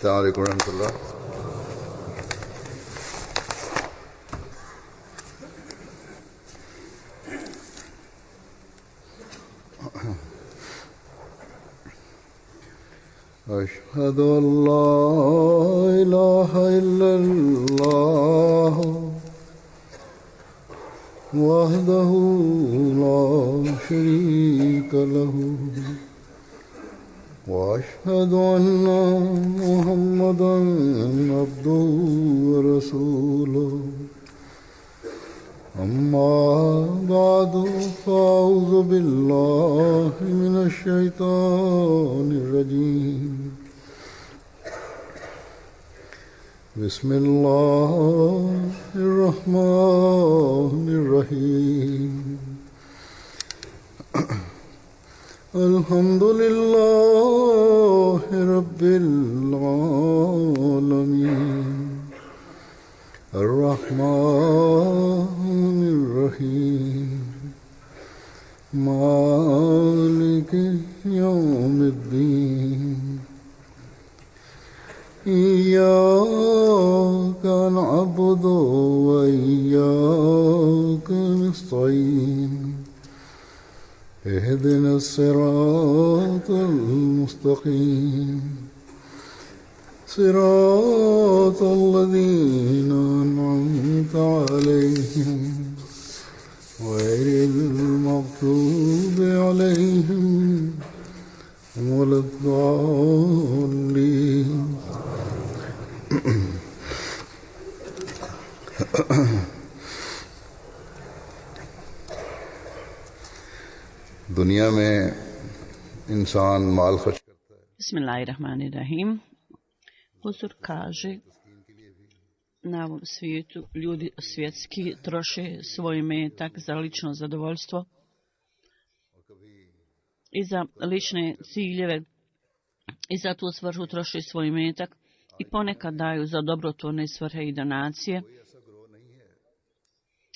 السلام عليكم ورحمة الله. أشهد أن لا إله إلا الله وحده لا شريك له وأشهد أن محمدا عبده ورسوله أما بعد فأعوذ بالله من الشيطان الرجيم بسم الله الرحمن الرحيم الحمد لله رب العالمين الرحمن الرحيم مالك يوم الدين إياك نعبد وإياك نستعين اهدنا الصراط المستقيم صراط الذين أنعمت عليهم غير المغضوب عليهم ولا الضالين. दुनिया में इंसान माल खर्च करता है. Bismillahirrahmanirrahim. Huzur kaže, na ovom svijetu ljudi svjetski troše svoj metak za lično zadovoljstvo i za lične ciljeve i za tu svrhu troše svoj metak i ponekad daju za dobrotvorne svrhe i donacije.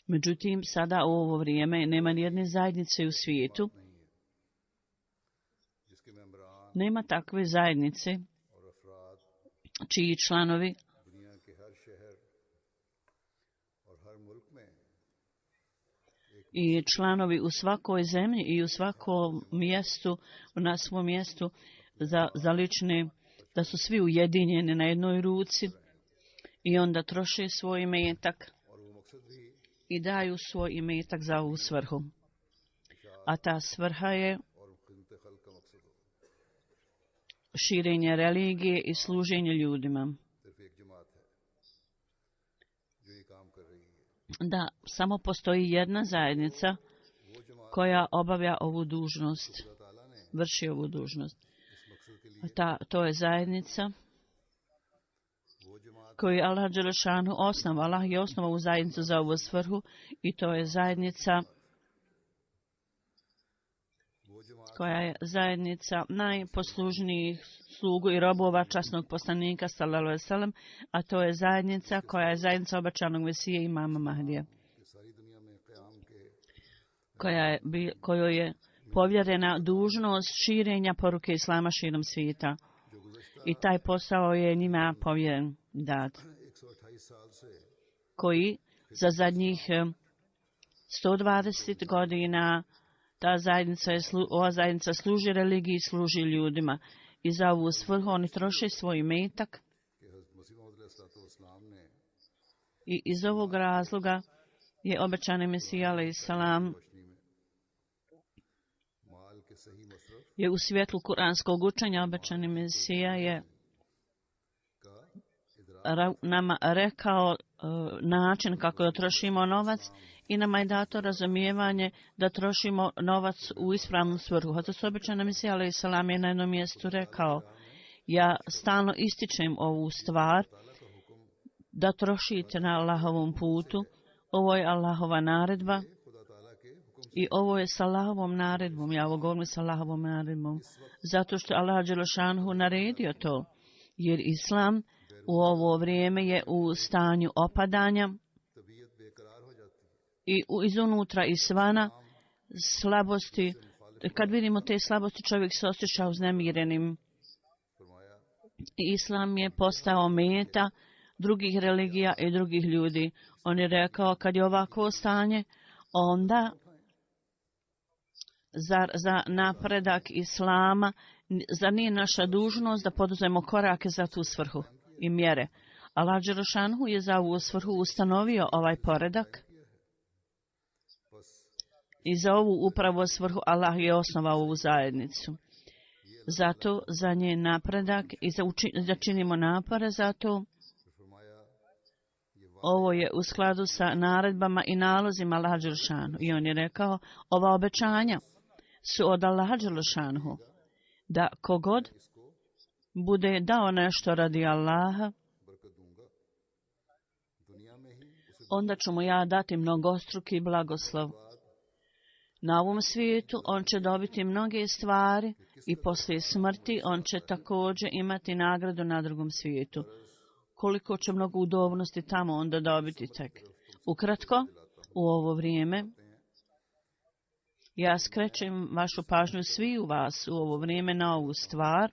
Međutim, sada u ovo vrijeme nema nijedne zajednice u svijetu, nema takve zajednice čiji članovi i članovi u svakoj zemlji i u svakom mjestu, na svom mjestu za lične, da su svi ujedinjeni na jednoj ruci i onda troše svoj imetak i daju svoj imetak za ovu svrhu. A ta svrha je širenje religije i služenje ljudima. Da, samo postoji jedna zajednica koja obavlja ovu dužnost, vrši ovu dužnost. To je zajednica koju je Allah dželešanu osnovao. Allah je osnovao u zajednicu za ovu svrhu i to je zajednica koja je zajednica najposlužnijih slugu i robova časnog poslanika sallallahu alejhi ve sellem, a to je zajednica koja je zajednica obećanog Mesije imama Mahdija, kojoj je povjerena dužnost širenja poruke Islama širom svijeta. I taj posao je njima povjeren, dat, koji za zadnjih 120 godina ova zajednica služi religiji, služi ljudima. I za ovu svrhu oni troše svoj metak. I iz ovog razloga je obećani Mesija alejhiselam je u svjetlu kuranskog učenja obećani Mesija je nama rekao način kako da trošimo novac i nama je dato razumijevanje da trošimo novac u ispravnu svrhu. Hazrat obećani Mesija alejhiselam je na jednom mjestu rekao, ja stalno ističem ovu stvar, da trošite na Allahovom putu. Ovo je Allahova naredba i ovo je s Allahovom naredbom. Ja ovo govorim s Allahovom naredbom zato što Allah dželešanu naredio to, jer Islam u ovo vrijeme je u stanju opadanja i izunutra i svana slabosti. Kad vidimo te slabosti, čovjek se osjeća uznemirenim. Islam je postao meta drugih religija i drugih ljudi. On je rekao, kad je ovako stanje, onda za napredak Islama, zar nije naša dužnost da poduzmemo korake za tu svrhu i mjere? Allah dželešanu je za ovu svrhu ustanovio ovaj poredak i za ovu upravo svrhu Allah je osnovao ovu zajednicu. Zato za njen napredak i da činimo napore za to. Ovo je u skladu sa naredbama i nalozima Allaha dželešanu. I on je rekao, ova obećanja su od Allaha dželešanu, da kogod bude dao nešto radi Allaha, onda ću mu ja dati mnogostruki blagoslov. Na ovom svijetu on će dobiti mnoge stvari i poslije smrti on će također imati nagradu na drugom svijetu. Koliko će mnogo udobnosti tamo onda dobiti tek. Ukratko, u ovo vrijeme, ja skrećem vašu pažnju svi u vas u ovo vrijeme na ovu stvar.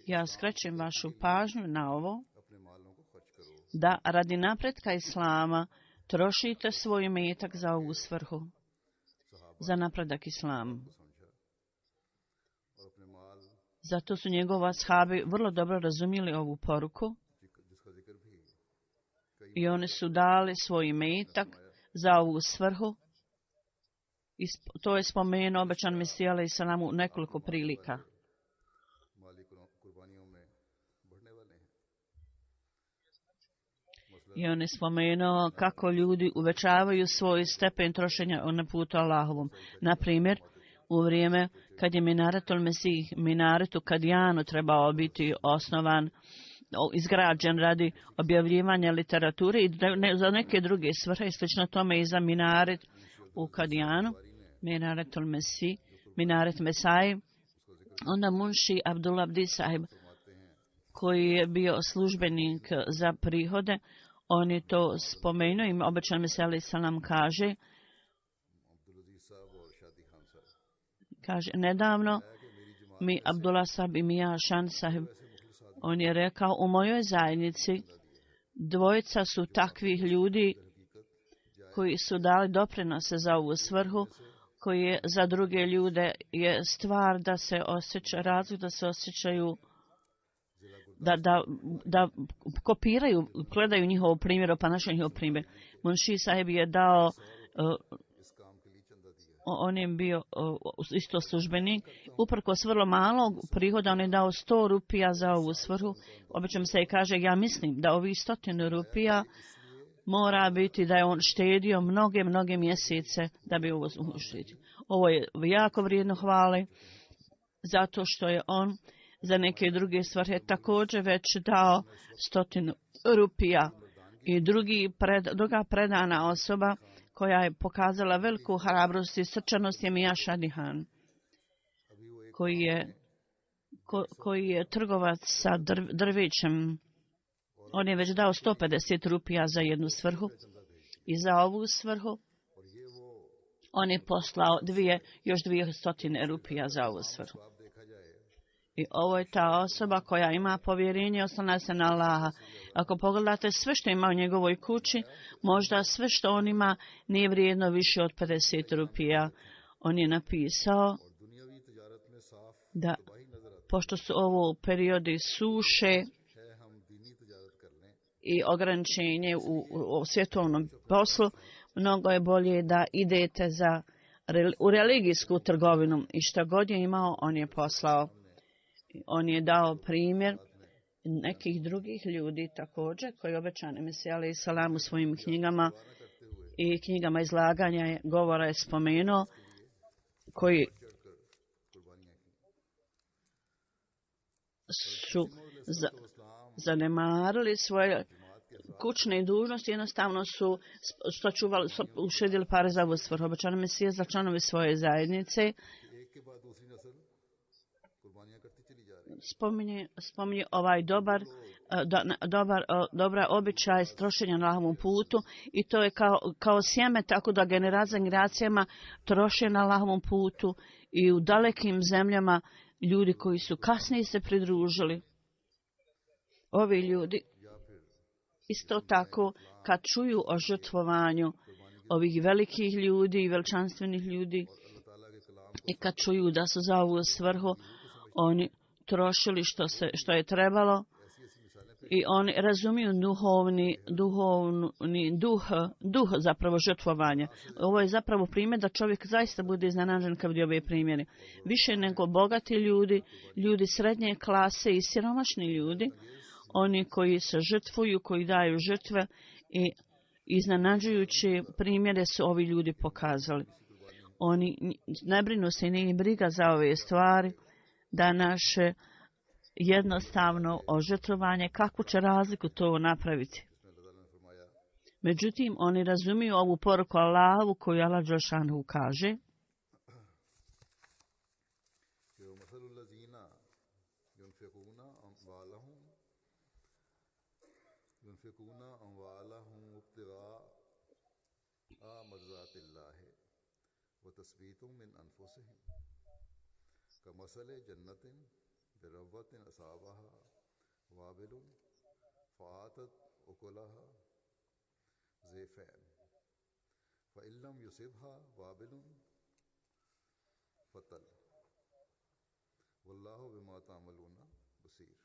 Ja skrećem vašu pažnju na ovo, da radi napretka Islama trošite svoj imetak za ovu svrhu, za napredak Islama. Zato su njegovi ashabi vrlo dobro razumjeli ovu poruku i oni su dali svoj imetak za ovu svrhu. I to je spomenuo obećan Mesija alejhi selam u nekoliko prilika. I on je spomenuo kako ljudi uvećavaju svoj stepen trošenja na putu Allahovom. Na primjer, u vrijeme kad je Minaretul Mesih, minaret u Kadijanu trebao biti osnovan, izgrađen radi objavljivanja literature i za neke druge svrhe, slično tome i za minaret u Kadijanu, Minaretul Mesih, minaret Mesai, onda Munši Abdullah Abdi Sahib, koji je bio službenik za prihode, on je to spomenuo i obećan Mesija alejhi selam kaže, nedavno mi Abdullah Sahib i Mija Šan Sahib, on je rekao, u mojoj zajednici dvojica su takvih ljudi koji su dali doprinose za ovu svrhu, koji je za druge ljude je stvar da se osjeća razlog, da se osjećaju da kopiraju, gledaju njihov primjer, pa našao njihov primjer. Munši Sahib je dao, on je bio isto službenik, uprkos vrlo malog prihoda, on je dao 100 rupija za ovu svrhu. Obično se i kaže, ja mislim da ovih 100 rupija mora biti da je on štedio mnoge mjesece da bi ovo uštedio. Ovo je jako vrijedno hvale, zato što je on za neke druge svrhe također već dao 100 rupija. I druga predana osoba koja je pokazala veliku hrabrost i srčanost je Mija Šadihan, koji je trgovac sa drvećem. On je već dao 150 rupija za jednu svrhu i za ovu svrhu on je poslao još 200 rupija za ovu svrhu. I ovo je ta osoba koja ima povjerenje, oslanja se na Allaha. Ako pogledate sve što ima u njegovoj kući, možda sve što on ima nije vrijedno više od 50 rupija. On je napisao da, pošto su ovo periodi suše i ograničenje u svjetovnom poslu, mnogo je bolje da idete u religijsku trgovinu. I šta god je imao, on je poslao. On je dao primjer nekih drugih ljudi također, koji obećani Mesija alejhi selam u svojim knjigama i knjigama izlaganja govora je spomenuo, koji su zanemarili svoje kućne dužnosti, jednostavno su uštedili pare za ovu svrhu. Obećani Mesija za članovi svoje zajednice spominje ovaj dobra običaj trošenja na Allahovom putu i to je kao sjeme, tako da generacijama troše na Allahovom putu i u dalekim zemljama ljudi koji su kasnije se pridružili. Ovi ljudi isto tako kad čuju o žrtvovanju ovih velikih ljudi i veličanstvenih ljudi i kad čuju da su za ovu svrhu oni trošili što je trebalo i oni razumiju duh zapravo žrtvovanja. Ovo je zapravo primjer da čovjek zaista bude iznenađen kad vidi ove primjere. Više nego bogati ljudi, ljudi srednje klase i siromašni ljudi, oni koji se žrtvuju, koji daju žrtve i iznenađujući primjere su ovi ljudi pokazali. Oni ne brinu se i nije briga za ove stvari, da naše jednostavno ožrtvovanje, kakvu će razliku to napraviti. Međutim, oni razumiju ovu poruku Allahovu koju Allah dželešanu kaže. بربوة أصابها وابل فآتت أكلها زيفين فإن لم يصبها وابل فطل والله بما تعملون بصير.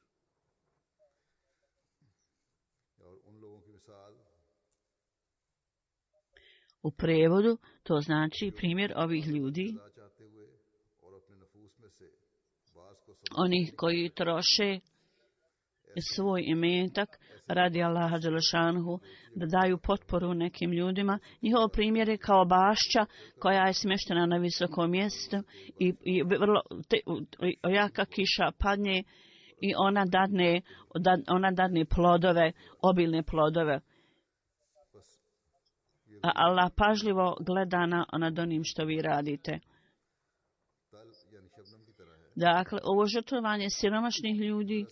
और उन लोगों की मिसाल U prevodu to znači primjer ovih ljudi, onih koji troše svoj imetak radi Allaha dželešanhu, da daju potporu nekim ljudima. Njihov primjer je kao bašća koja je smještena na visokom mjestu i vrlo jaka kiša padne i ona dadne plodove, obilne plodove. A Allah pažljivo gleda nad onim što vi radite. Dakle, ovo žrtvovanje siromašnih ljudi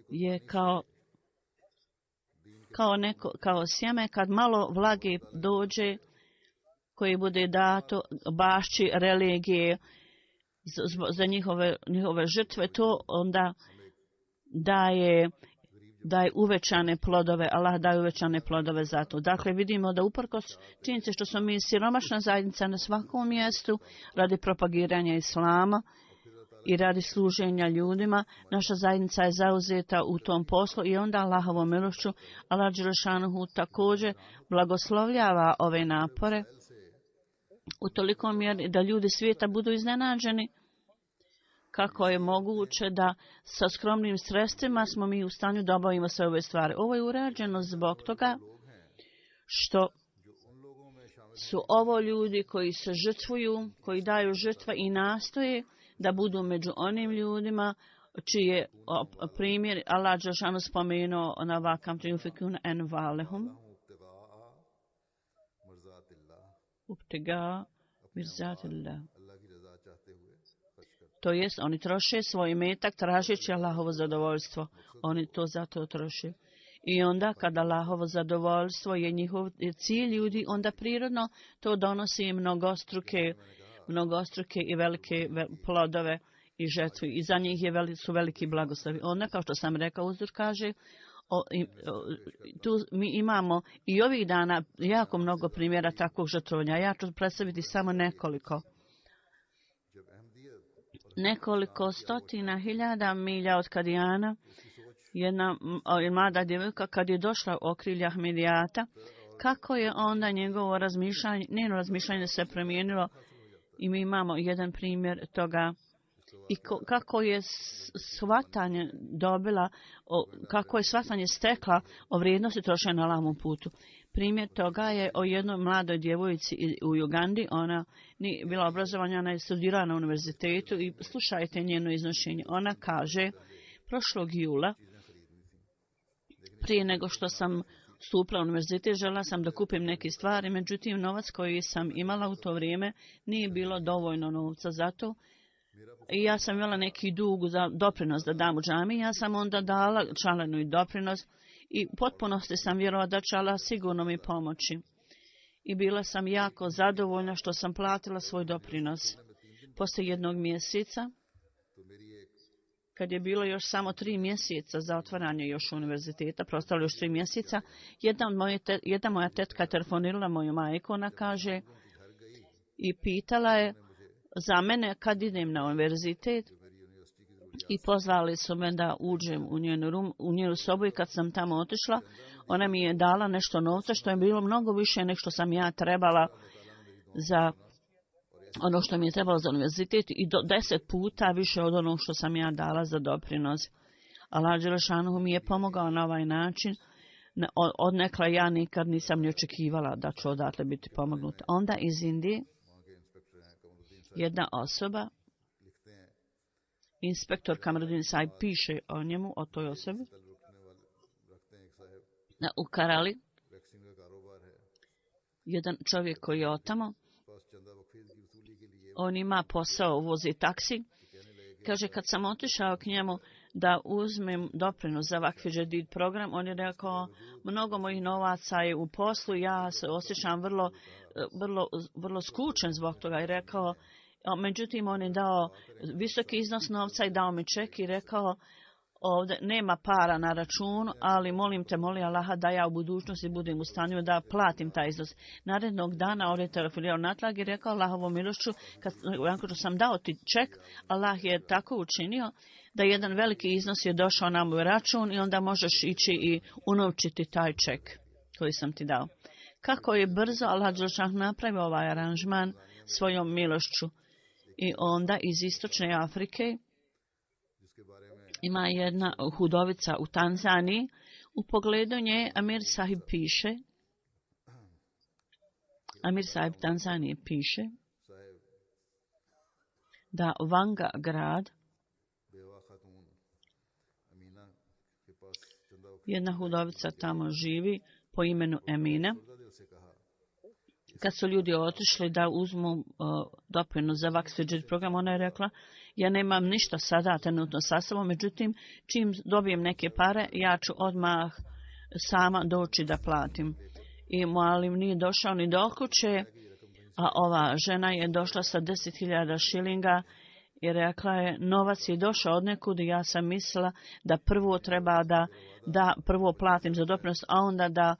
je kao sjeme kad malo vlage dođe koje bude dato bašći religije za njihove žrtve, to onda daje uvećane plodove. Allah daje uvećane plodove za to. Dakle, vidimo da uprkos činjenice što smo mi siromašna zajednica na svakom mjestu radi propagiranja islama i radi služenja ljudima, naša zajednica je zauzeta u tom poslu i onda Allahovom milošću Allah dželešanuhu također blagoslovljava ove napore u toliko mjeri da ljudi svijeta budu iznenađeni kako je moguće da sa skromnim sredstvima smo mi u stanju da obavimo sve ove stvari. Ovo je urađeno zbog toga što su ovo ljudi koji se žrtvuju, koji daju žrtva i nastoje da budu među onim ljudima čiji je primjer Allah dželešanu spomenuo na vakam triufikun envalehum uptega mirzatillah. To jest, oni troše svoj imetak tražeći Allahovo zadovoljstvo. Oni to zato troše. I onda kada Allahovo zadovoljstvo je njihov cilj ljudi, onda prirodno to donosi mnogostruke i velike plodove i žetve. I za njih su veliki blagoslovi. Onda, kao što sam rekao, uzdur kaže, tu mi imamo i ovih dana jako mnogo primjera takvog žrtvovanja. Ja ću predstaviti samo nekoliko stotina hiljada milja od Kadijana. Jedna mlada djevojka kad je došla u okrilje Ahmedijata, kako je onda njeno razmišljanje se promijenilo i mi imamo jedan primjer toga i kako je shvatanje dobila, kako je shvatanje stekla o vrijednosti trošenja na Allahovom putu. Primjer toga je o jednoj mladoj djevojci u Ugandi. Ona nije bila obrazovana, ona je studirala na univerzitetu i slušajte njeno iznošenje. Ona kaže, prošlog jula, prije nego što sam stupila u univerzitet, željela sam da kupim neke stvari, međutim novac koji sam imala u to vrijeme nije bilo dovoljno novca za to. I ja sam imala neki dug za doprinos da dam u džami, ja sam onda dala članarinu i doprinos i potpunosti sam vjerovala da će Allah sigurno mi pomoći. I bila sam jako zadovoljna što sam platila svoj doprinos. Poslije jednog mjeseca kad je bilo još samo 3 mjeseca za otvaranje još univerziteta, prostalo još 3 mjeseca, jedna moja tetka telefonirala moju majku, ona kaže, i pitala je za mene kad idem na univerzitet i pozvali su me da uđem u njenu sobu i kad sam tamo otišla, ona mi je dala nešto novca što je bilo mnogo više nego što sam ja trebala za ono što mi je trebalo za univerzitet i 10 puta više od onog što sam ja dala za doprinos. Allah dželešanu mi je pomogao na ovaj način. Odnekla ja nikad nisam ni očekivala da ću odatle biti pomognuta. Onda iz Indije jedna osoba, inspektor Kamruddin Sahib, piše o njemu, o toj osobi, u Karali, jedan čovjek koji je otamo, on ima posao, vozi taksi. Kaže, kad sam otišao k njemu da uzmem doprinos za Vakf Džedid program, on je rekao, mnogo mojih novaca je u poslu, ja se osjećam vrlo skučen zbog toga. I rekao, međutim, on je dao visoki iznos novca i dao mi ček i rekao, ovdje nema para na računu, ali molim Allaha da ja u budućnosti budem u stanju da platim taj iznos. Narednog dana on je telefonirao natrag i rekao, Allahovom milošću, kad sam dao ti ček, Allah je tako učinio da jedan veliki iznos je došao na moj račun i onda možeš ići i unovčiti taj ček koji sam ti dao. Kako je brzo Allah dželešanu napravio ovaj aranžman svojom milošću. I onda iz istočne Afrike ima jedna hudovica u Tanzaniji. U pogledu nje Amir Sahib piše, Amir Sahib Tanzanije piše da Vanga grad, jedna hudovica tamo živi po imenu Emina. Kad su ljudi otišli da uzmu doprinos za Vakf Džedid program, ona je rekla, ja nemam ništa sada trenutno sa sobom, međutim, čim dobijem neke pare, ja ću odmah sama doći da platim. I mualim nije došao ni do kuće, a ova žena je došla sa 10.000 šilinga i rekla je, novac je došao od nekud i ja sam mislila da prvo treba da prvo platim za doprinos, a onda da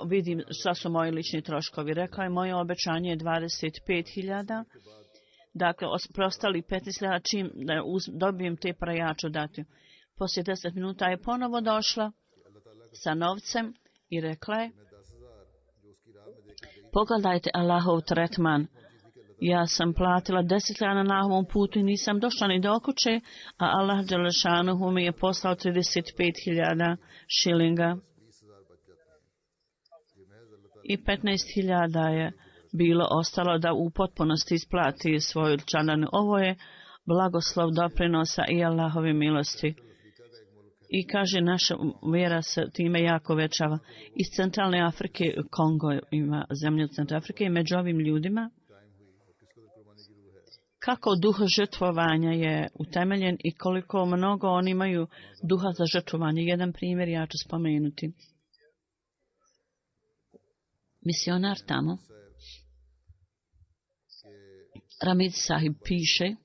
vidim šta su moji lični troškovi. Rekla je, moje obećanje je 25.000, dakle, prostali 15.000, čim dobijem te pare, ja ću dati. Poslije 10 minuta je ponovo došla sa novcem i rekla je, pogledajte Allahov tretman. Ja sam platila 10.000 na Allahovom putu i nisam došla ni do kuće, a Allah dželešanuhu mi je poslao 35.000 šilinga. I 15.000 je bilo ostalo da u potpunosti isplati svoju članarinu. Ovo je blagoslov doprinosa i Allahove milosti. I kaže, naša vjera se time jako većava. Iz centralne Afrike, Kongo ima zemlju centralne Afrike, i među ovim ljudima, kako duh žrtvovanja je utemeljen i koliko mnogo oni imaju duha za žrtvovanje. Jedan primjer ja ću spomenuti. Misionar tamo, Ramid Sahib piše,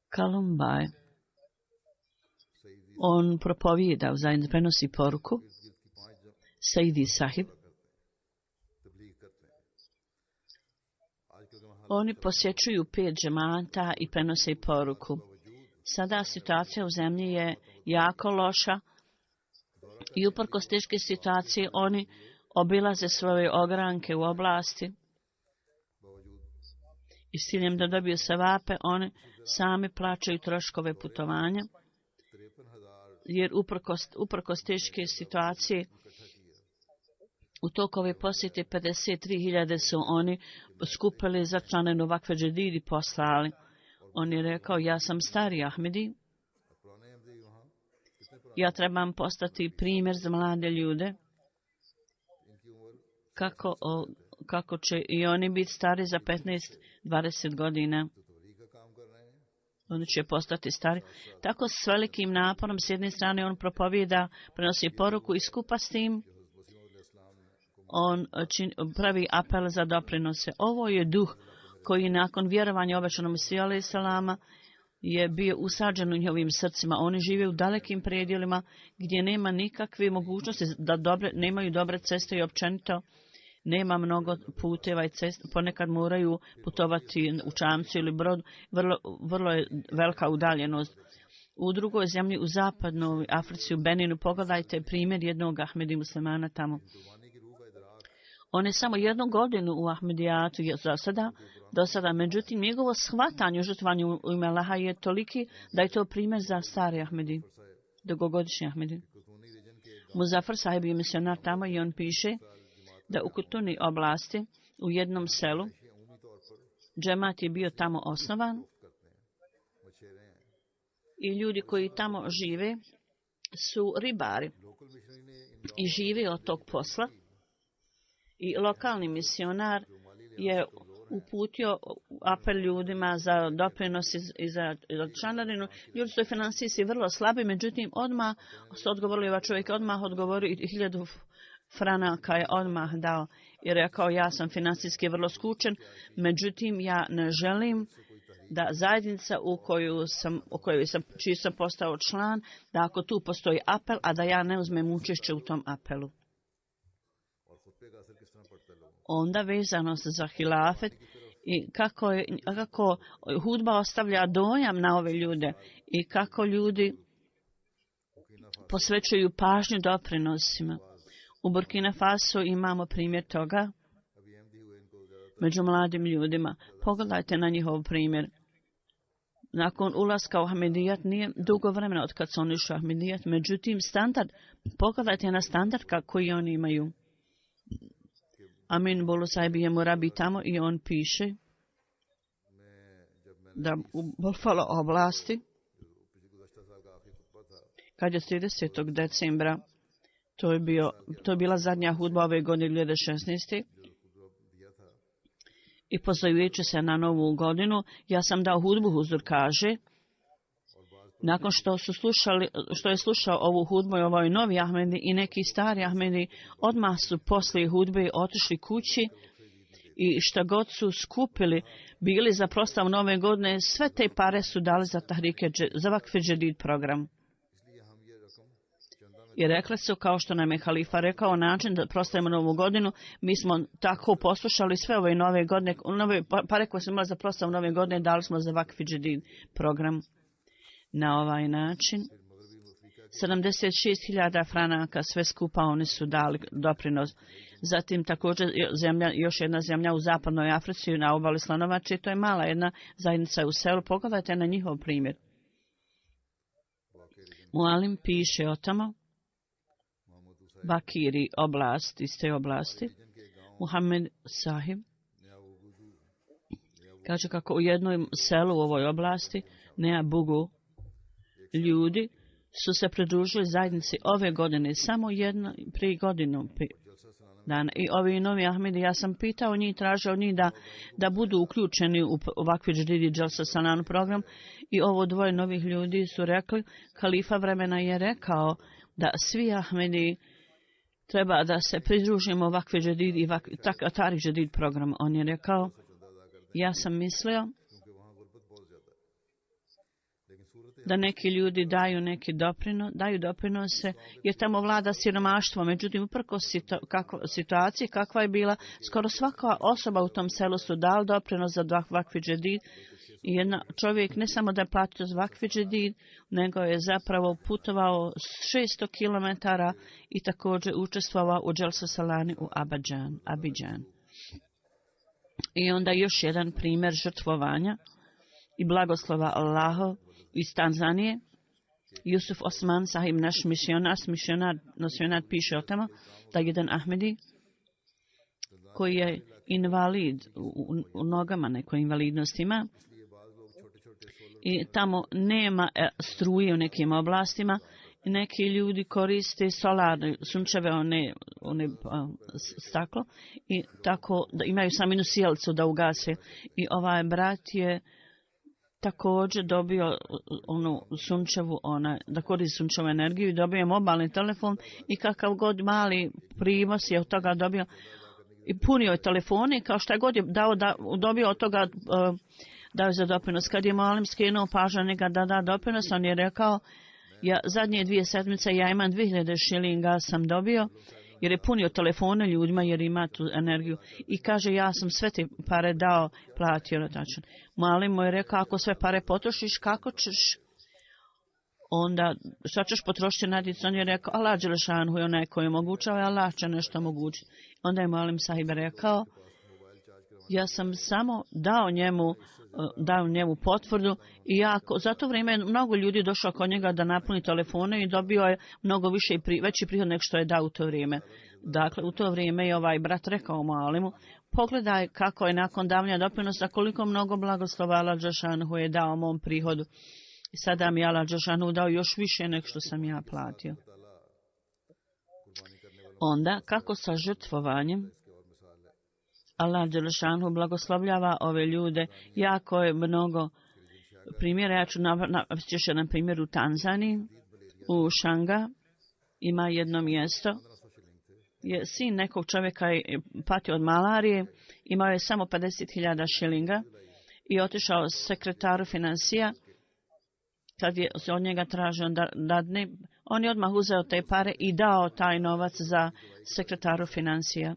Kalumbaj, on propovijeda, zajedno prenosi poruku, Saidi Sahib, oni posjećuju 5 džemata i prenose poruku. Sada situacija u zemlji je jako loša i uprkos teške situacije oni obilaze svoje ogranke u oblasti i s ciljem da dobiju sevape, oni sami plaćaju troškove putovanja, jer uprkos teške situacije u toku ove posjete 53.000 su oni skupili za članarinu Vakf Džedid i poslali. On je rekao, ja sam stari Ahmedi, ja trebam postati primjer za mlade ljude, kako će i oni biti stari za 15-20 godina. Oni će postati stari. Tako s velikim naporom, s jedne strane on propovijeda, prenosi poruku i skupa s tim on pravi apel za doprinose. Ovo je duh koji nakon vjerovanja obećanom Mesiju alejhi selama je bio usađen u njihovim srcima. Oni žive u dalekim predjelima gdje nema nikakve mogućnosti da nemaju dobre ceste i općenito nema mnogo puteva i cesta. Ponekad moraju putovati u čamcu ili brod. Vrlo je velika udaljenost. U drugoj zemlji, u zapadnoj Africi, u Beninu, pogledajte primjer jednog Ahmedi muslimana tamo. On je samo 1 godinu u Ahmedijatu do sada, međutim, njegovo shvatanje o žrtvovanju u ime Allaha je toliki da je to primjer za stari Ahmedi, dugogodišnji Ahmedi. Muzafar sahib je misionar tamo i on piše da u Kutuni oblasti, u jednom selu, džemat je bio tamo osnovan i ljudi koji tamo žive su ribari i žive od tog posla. I lokalni misionar je uputio apel ljudima za doprinos i za članarinu. Ljudi su finansijski vrlo slabi, međutim odmah su odgovorili, ovaj čovjek odmah odgovorio i 1000 franaka je odmah dao i rekao ja sam finansijski vrlo skučen, međutim ja ne želim da zajednica čiji sam postao član, da ako tu postoji apel, a da ja ne uzmem učešće u tom apelu. Onda vezano za hilafet i kako hudba ostavlja dojam na ove ljude i kako ljudi posvećuju pažnju doprinosima. U Burkina Faso imamo primjer toga među mladim ljudima. Pogledajte na njihov primjer. Nakon ulaska u Ahmedijat nije dugo vremena od kad su oni išli u Ahmedijat, međutim pogledajte na standard koji oni imaju. Amin Bolu Sahib je murabi tamo i on piše da u Buffalo oblasti, kad je 30. decembra, to je bila zadnja hudba ove godine 2016. I pozojujući se na novu godinu, ja sam dao hudbu, huzur kaže, nakon što je slušao ovu hudbu i ovoj novi Ahmedi i neki stari Ahmedi, odmah su poslije hudbe otišli kući i šta god su skupili, bili za proslavu nove godine, sve te pare su dali za Vakf Džedid program. I rekli su, kao što nam je halifa rekao, način da proslavimo novu godinu, mi smo tako poslušali sve ove nove godine, nove pare koje smo imali za proslavu nove godine, dali smo za Vakf Džedid program. Na ovaj način 76.000 franaka sve skupa oni su dali doprinos. Zatim također još jedna zemlja u zapadnoj Africi na obali Slanovače, to je mala jedna zajednica u selu. Pogledajte na njihov primjer. Mualim piše o tamo, Bakiri oblast, iz te oblasti, Muhammed Sahib kaže kako u jednom selu u ovoj oblasti, Nea Bugu, ljudi su se pridružili zajednici ove godine, samo prije godinu dana. I ovi novi Ahmedi, ja sam pitao njih, tražio od njih da budu uključeni u ovakvi Džedid Jalsa Sanan program i ovo dvoje novih ljudi su rekli, halifa vremena je rekao da svi Ahmedi treba da se pridružimo ovakvi Džedid i Tarik Džedid program. On je rekao, ja sam mislio da neki ljudi daju doprinose, jer tamo vlada siromaštvo. Međutim, uprkos situaciji kakva je bila, skoro svaka osoba u tom selu su dali doprinos za Vakf Džedid. I jedan čovjek ne samo da je platio za Vakf Džedid, nego je zapravo putovao 600 km i također učestvovao u Jalsa Salani u Abidjan. I onda još jedan primjer žrtvovanja i blagoslova Allaha iz Tanzanije. Jusuf Osman Sahib, naš misionar piše o tome da jedan Ahmedi koji je invalid u nogama, nekoj invalidnosti ima i tamo nema struje u nekim oblastima i neki ljudi koriste solarne, sunčeve one staklo i tako da imaju samo jednu sjelcu da ugase. I ovaj brat je također dobio onu sunčevu, da koristi sunčevu energiju i dobio mobilni telefon i kakav god mali prinos je od toga dobio, i punio je telefone, kao šta god je dobio od toga, dao za doprinos. Kad je Malim skrenuo pažnju na njega da da doprinos, on je rekao, zadnje 2 sedmice ja imam 2000 šilinga sam dobio, jer je punio telefone ljudima, jer ima tu energiju. I kaže, ja sam sve te pare dao, platio na tačan. Malim mu je rekao, ako sve pare potrošiš, kako ćeš? Onda, šta ćeš potrošiti na djecu? On je rekao, Allah Đelešanhu je onaj koji omogućava, Allah će nešto omogućiti. Onda je Malim sahib rekao, ja sam samo dao njemu potvrdu i za to vrijeme je mnogo ljudi došlo kod njega da napuni telefone i dobio je mnogo veći prihod nego što je dao u to vrijeme. Dakle, u to vrijeme je ovaj brat rekao Malimu, pogledaj kako je nakon davanja doprinosa, koliko mnogo blagoslova Allah Đelešanhu je dao mom prihodu. I sada mi je Allah Đelešanhu dao još više nego što sam ja platio. Onda, kako sa žrtvovanjem, Allah Đelešanhu blagoslovljava ove ljude. Jako je mnogo primjera. Ja ću navesti još jedan primjer u Tanzaniji. U Šanga ima jedno mjesto. Sin nekog čovjeka je patio od malarije. Imao je samo 50.000 šilinga i otišao sekretaru financija. Kad je od njega tražio da dadne, on je odmah uzeo te pare i dao taj novac za sekretaru financija.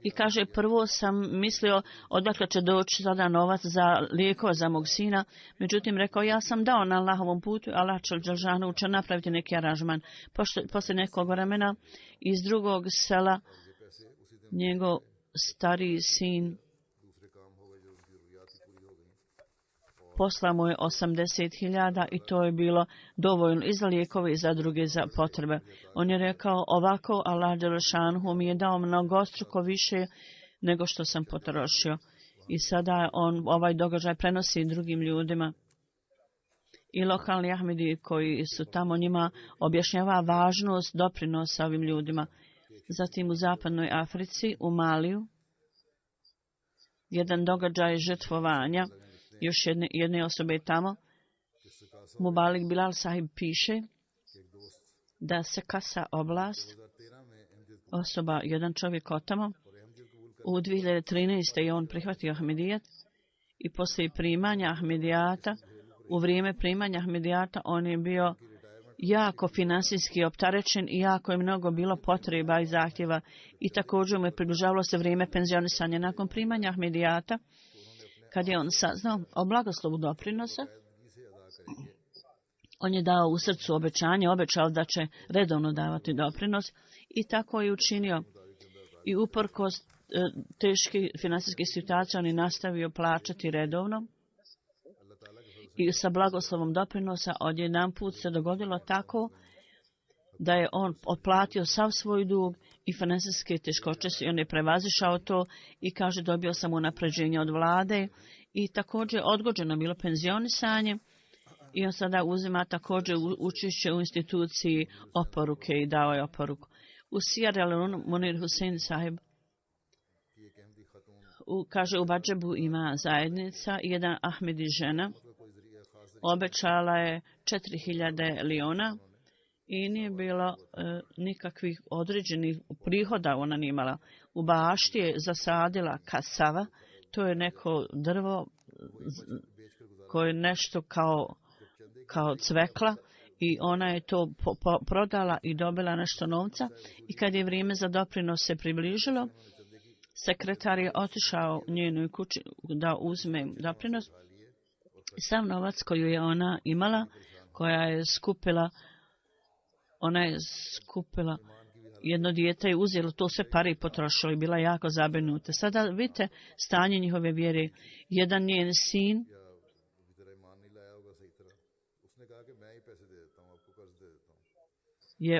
I kaže, prvo sam mislio odakle će doći sada novac za lijekove za mog sina. Međutim, rekao, ja sam dao na Allahovom putu, Allah će napraviti neki aranžman. Poslije nekog vremena iz drugog sela njegov stariji sin poslao mu je 80.000 i to je bilo dovoljno i za lijekove i za druge za potrebe. On je rekao, ovako Allah Đelešanhu mi je dao mnogostruko više nego što sam potrošio. I sada on ovaj događaj prenosi drugim ljudima. I lokalni Ahmedi koji su tamo, njima objašnjava važnost doprinosa ovim ljudima. Zatim u zapadnoj Africi, u Maliju, jedan događaj žrtvovanja još jedne osobe tamo. Mubalik Bilal sahib piše da se Kasa oblast, jedan čovjek od tamo, u 2013. je on prihvatio Ahmedijat i poslije primanja Ahmedijata, u vrijeme primanja Ahmedijata on je bio jako finansijski opterećen i jako je mnogo bilo potreba i zahtjeva i također mu je približavalo se vrijeme penzionisanja. Nakon primanja Ahmedijata, kad je on saznao o blagoslovu doprinosa, on je dao u srcu obećanje, obećao da će redovno davati doprinos i tako je učinio. I uprkos teške financijske situacije on je nastavio plaćati redovno i sa blagoslovom doprinosa odjedanput se dogodilo tako da je on otplatio sav svoj dug i financijske teškoće i on je prevazišao to i kaže, dobio sam unapređenje od vlade i također odgođeno bilo penzionisanje i on sada uzima također učešće u instituciji oporuke i dao je oporuku. U Sierra Leone Munir Hussein sahib kaže, u Badžebu ima zajednica, jedan Ahmedi žena obećala je 4.000 lijona i nije bilo nikakvih određenih prihoda ona nije imala. U bašti je zasadila kasava, to je neko drvo koje je nešto kao cvekla i ona je to prodala i dobila nešto novca i kad je vrijeme za doprinos se približilo, sekretar je otišao u njenoj kući da uzme doprinos. Sav novac koju je ona imala, ona je skupila jedno dijete i uzelo to sve pare i potrošilo i bila jako zabrinuta. Sada vidite stanje njihove vjere. Jedan njen sin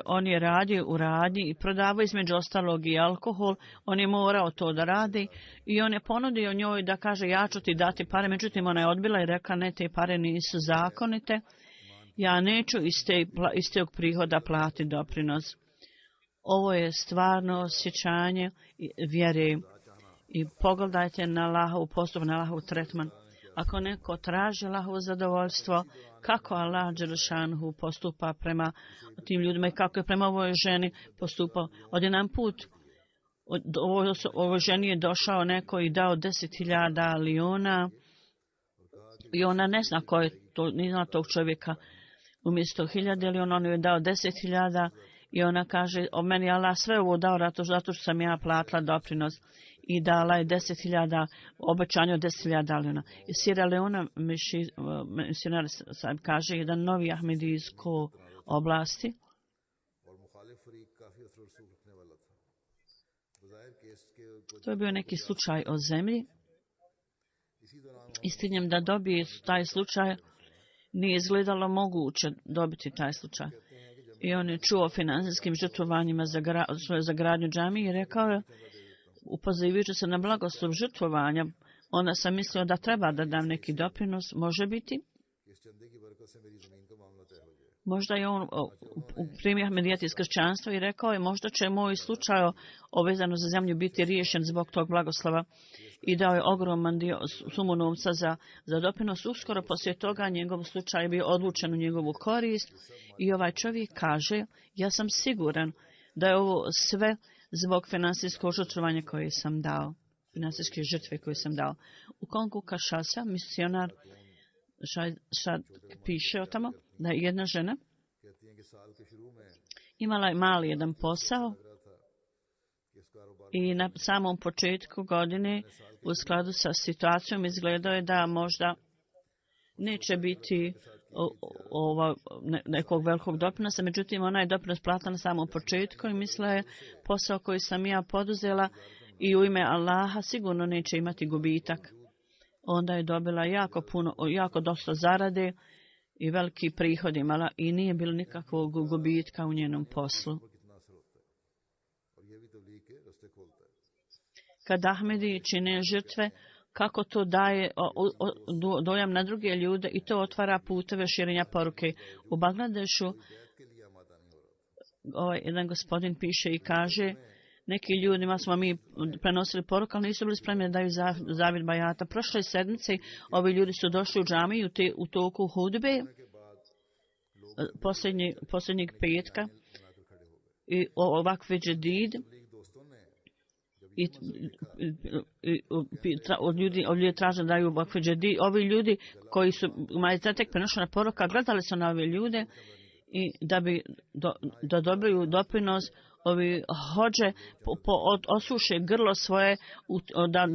on je radio u radnji i prodavao između ostalog i alkohol. On je morao to da radi i on je ponudio njoj da kaže, ja ću ti dati pare. Međutim, ona je odbila i rekla, ne, te pare nisu zakonite. Ja neću iz tog prihoda platiti doprinos. Ovo je stvarno osjećanje vjere. I pogledajte na Allahovu postup, na Allahovu tretman. Ako neko traži Allahovo zadovoljstvo, kako Allah Đelešanhu postupa prema tim ljudima i kako je prema ovoj ženi postupao. Odjedan put Ovo ženi je došao neko i dao 10.000 liona i ona ne zna ko je to, ni zna tog čovjeka. Umjesto 1.000 liona on je dao 10.000 i ona kaže, o meni Allah sve ovo dao zato što sam ja platila doprinos i dala je 10.000, obećanje od 10.000 liona. I Sierra Leona misionar sad kaže jedan novi ahmedijsko oblasti. To je bio neki slučaj o zemlji. I s ciljem da dobije taj slučaj, nije izgledalo moguće dobiti taj slučaj. I on je čuo o financijskim žrtvovanjima za gradnju džamije i rekao je, upozivajući se na blagoslov žrtvovanja, onda sam mislio da treba da dam neki doprinos, može biti. Možda je on primio Ahmedijat iz kršćanstva i rekao je, možda će moj slučaj vezano za zemlju biti riješen zbog tog blagoslova. I dao je ogroman sumu novca za doprinos. Uskoro poslije toga njegov slučaj je bio odlučen u njegovu korist i ovaj čovjek kaže, ja sam siguran da je ovo sve zbog financijskog žrtvovanja koje sam dao. Financijske žrtve koje sam dao. U Kongu Kinshasa misionar Šad piše o tamo da je jedna žena imala je mali jedan posao i na samom početku godine u skladu sa situacijom izgledao je da možda neće biti nekog velikog doprinosa, međutim ona je doprinos platila na samom početku i mislila je posao koji sam ja poduzela i u ime Allaha sigurno neće imati gubitak. Onda je dobila jako dosta zarade i veliki prihod imala i nije bilo nikakvog gubitka u njenom poslu. Kad Ahmedi čine žrtve, kako to daje dojam na druge ljude i to otvara puteve širenja poruke. U Bangladešu jedan gospodin piše i kaže, neki ljudima smo mi prenosili poruku, ali nisu bili spremni da daju zavid bajata. Prošle sedmice ovi ljudi su došli u džamiju u toku hudbe posljednjeg petka i ovakve džedid od ljudi traže da daju ovakve džedid. Ovi ljudi koji su tek prenošena poruka gledali su na ove ljude i da bi da dobiju doprinos ovi hođe osuše grlo svoje, da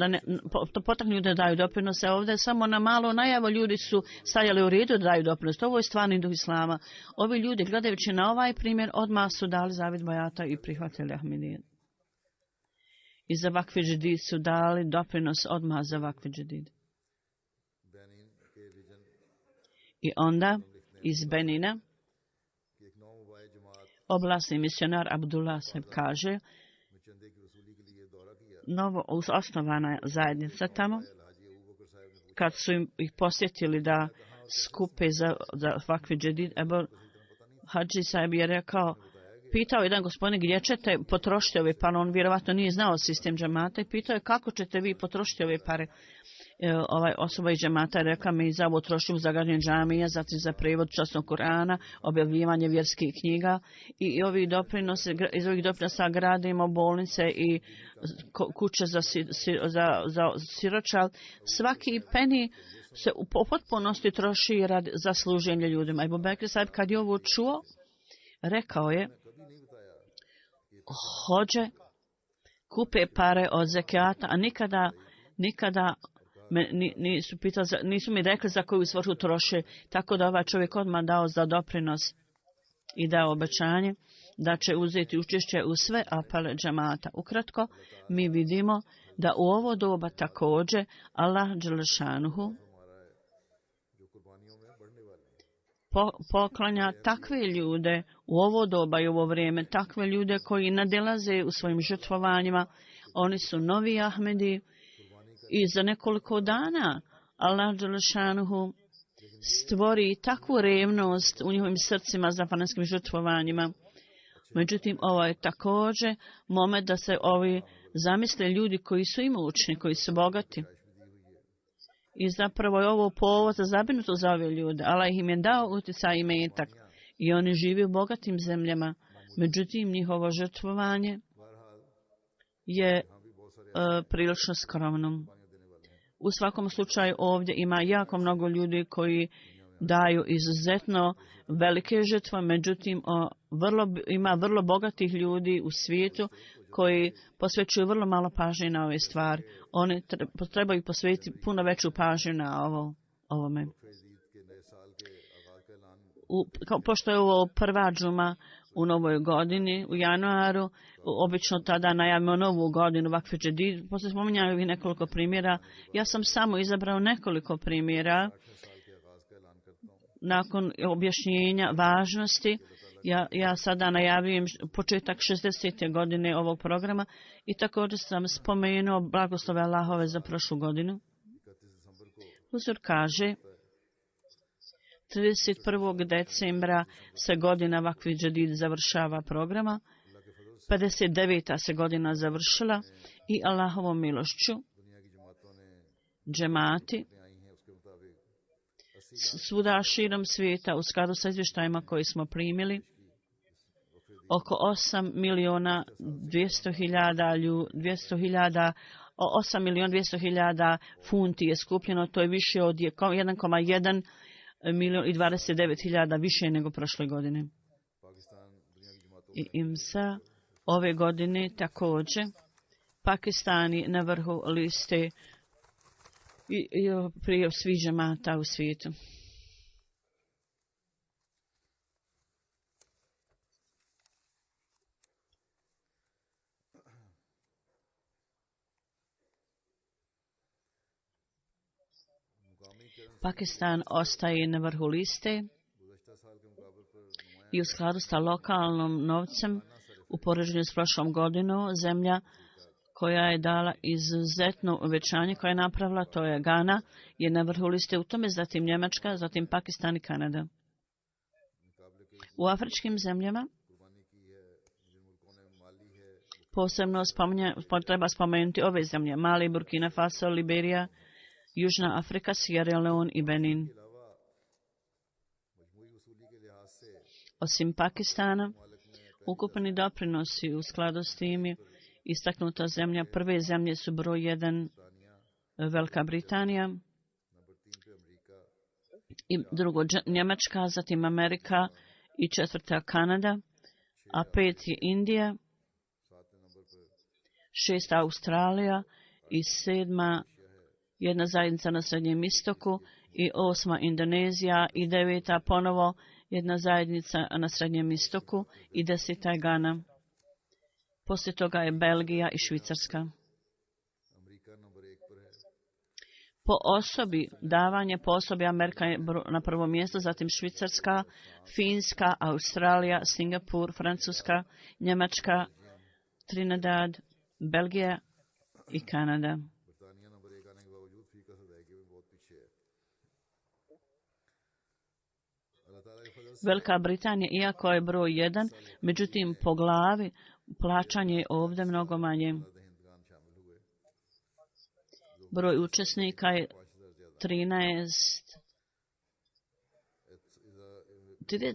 potaknu da daju doprinose. Ovdje samo na malo najavu ljudi su stajali u redu da daju doprinos. Ovo je stvarni duh Islama. Ovi ljudi, gledajući na ovaj primjer, odmah su dali zavid bajata i prihvatili Ahmedijet. I za vakfe džedid su dali doprinos odmah za vakfe džedid. I onda iz Benina oblasni misionar Abdullah Saheb kaže, novo osnovana zajednica tamo, kad su ih posjetili da skupe za vakfe džedid, Hadži Saheb je rekao, pitao jedan gospodin gdje ćete potrošiti ove pare, on vjerovatno nije znao sistem džemata i pitao je kako ćete vi potrošiti ove pare. Osoba iz džemata je rekla mi za ovo trošim za gradnju džamija, zatim za prevod časnog Kur'ana, objavljivanje vjerskih knjiga i iz ovih doprinosa gradimo bolnice i kuće za siročal. Svaki peni se u potpunosti troši za služenje ljudima. Ebu Bekr Saheb kad je ovo čuo, rekao je, hođe kupe pare od zekijata, a nikada nisu mi rekli za koju svrhu troše, tako da ovaj čovjek odmah dao za doprinos i dao obećanje da će uzeti učešće u sve apele džemata. Ukratko, mi vidimo da u ovo doba također Allah dželešanuhu poklanja takve ljude u ovo doba i ovo vrijeme, takve ljude koji nadilaze u svojim žrtvovanjima. Oni su novi Ahmedi i za nekoliko dana Allah dželešanuhu stvori takvu revnost u njihovim srcima za fanatskim žrtvovanjima. Međutim, ovo je također moment da se ovi zamisle ljudi koji su imućni, koji su bogati. I zapravo je ovo povod za zabrinutost za ove ljude. Allah im je dao utjecaj i metak i oni žive u bogatim zemljama. Međutim, njihovo žrtvovanje je prilično skromno. U svakom slučaju ovdje ima jako mnogo ljudi koji daju izuzetno velike žrtve, međutim ima vrlo bogatih ljudi u svijetu koji posvećuju vrlo malo pažnje na ove stvari. Oni trebaju posvetiti puno veću pažnju na ovome. Pošto je ovo prva džuma u novoj godini, u januaru, obično tada najavimo novu godinu, Vakf Džedid, poslije spominjaju i nekoliko primjera. Ja sam samo izabrao nekoliko primjera nakon objašnjenja važnosti. Ja sada najavljujem početak 60. godine ovog programa i također sam spomenuo blagoslove Allahove za prošlu godinu. Huzur kaže, 31. decembra se godina Vakf Džedid završava programa, 59. se godina završila i Allahovom milošću džemati svuda širom svijeta u skladu sa izvještajima koji smo primili, oko 8.200.000 funti je skupljeno, to je više od 1,1 milijon i 29.000 više nego prošle godine. I IMSA ove godine također Pakistani na vrhu liste i prije svih džemata u svijetu. Pakistan ostaje na vrhu liste i u skladu sa lokalnom novcem u poređenju s prošlom godinom zemlja koja je dala izuzetno uvećanje, koja je napravila, to je Gana, je na vrhu liste u tome, zatim Njemačka, zatim Pakistan i Kanada. U afričkim zemljama posebno treba spomenuti ove zemlje: Mali, Burkina Faso, Liberija, Južna Afrika, Sierra Leone i Benin. Osim Pakistana, ukupni doprinosi u skladu s tim istaknuta zemlja. Prve zemlje su broj 1 Velika Britanija i drugo Njemačka, zatim Amerika i četvrta Kanada, a 5 je Indija, 6 Australija i 7 jedna zajednica na Srednjem istoku i 8 Indonezija i 9 ponovo jedna zajednica na Srednjem istoku i 10 Gana. Poslije toga je Belgija i Švicarska. Po osobi, davanje po osobi Amerika je na prvom mjestu, zatim Švicarska, Finska, Australija, Singapur, Francuska, Njemačka, Trinidad, Belgija i Kanada. Velika Britanija, iako je broj 1, međutim po glavi plaćanje je ovdje mnogo manje. Broj učesnika je 13 ili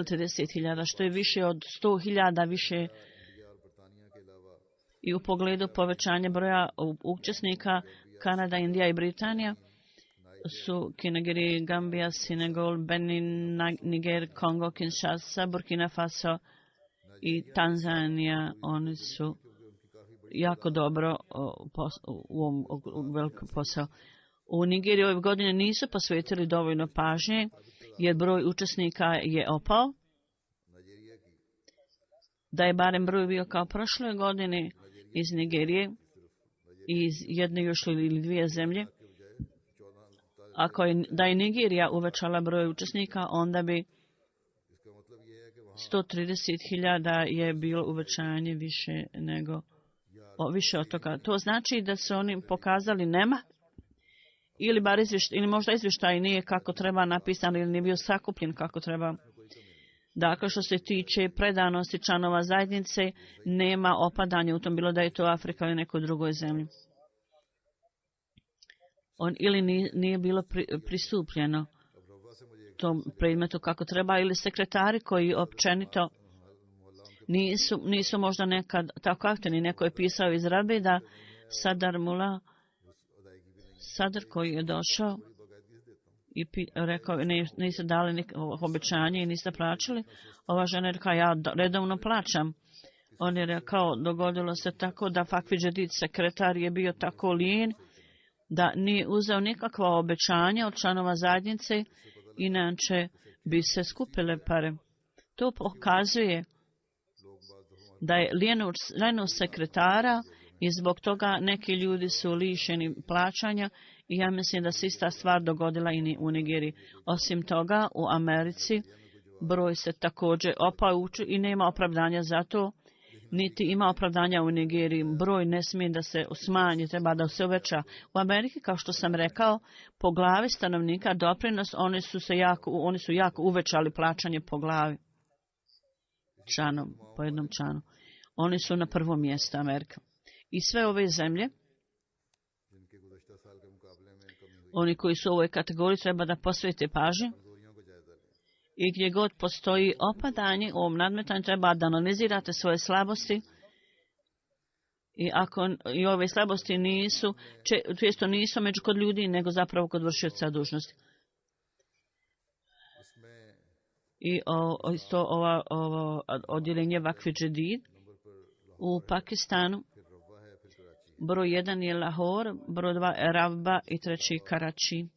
30.000, što je više od 100.000 više. I u pogledu povećanja broja učesnika, Kanada, Indija i Britanija su Nigerija, Gambija, Senegal, Benin, Niger, Kongo, Kinshasa, Burkina Faso i Tanzanija. Oni su jako dobro u ovom velikom posao. U Nigeriji ove godine nisu posvetili dovoljno pažnje jer broj učesnika je opao. Da je barem broj bio kao prošle godine iz Nigerije, iz jedne još ili dvije zemlje. Da je Nigerija uvećala broj učesnika, onda bi 130.000 je bilo uvećanje više od toga. To znači da su oni pokazali nema ili možda izvještaj nije kako treba napisan ili nije bio sakupljen kako treba. Dakle, što se tiče predanosti članova zajednice, nema opadanja u tom, bilo da je to Afrika ili nekoj drugoj zemlji. Ili nije bilo pristupljeno tom predmetu kako treba, ili sekretari koji općenito nisu možda nekad tako aktivni. Neko je pisao iz Rabi da Sadr koji je došao i rekao niste dali obećanje i niste plaćali. Ova žena je rekao ja redovno plaćam. On je rekao dogodilo se tako da Fakvi Džedid sekretar je bio tako lijen da nije uzeo nikakva obećanja od članova zajednice, inače bi se skupile pare. To pokazuje da je lijenost sekretara i zbog toga neki ljudi su lišeni plaćanja i ja mislim da se ista stvar dogodila i u Nigeriji. Osim toga, u Americi broj se također opao i nema opravdanja za to, niti ima opravdanja u Nigeriji. Broj ne smije da se smanji, treba da se uveća. U Ameriki, kao što sam rekao, po glavi stanovnika doprinos, oni su jako uvećali plaćanje po glavi. Po jednom članu. Oni su na prvom mjestu Amerika. I sve ove zemlje, oni koji su u ovoj kategoriji treba da posvete pažnju i gdje god postoji opadanje u ovom nadmetanju treba da analizirate svoje slabosti i ako i ove slabosti često nisu među kod ljudi nego zapravo kod vršioca dužnosti. I isto ovo odjeljenje Vakfi Džedid u Pakistanu. Broj 1 je Lahore, broj 2 je Ravba i treći Karači.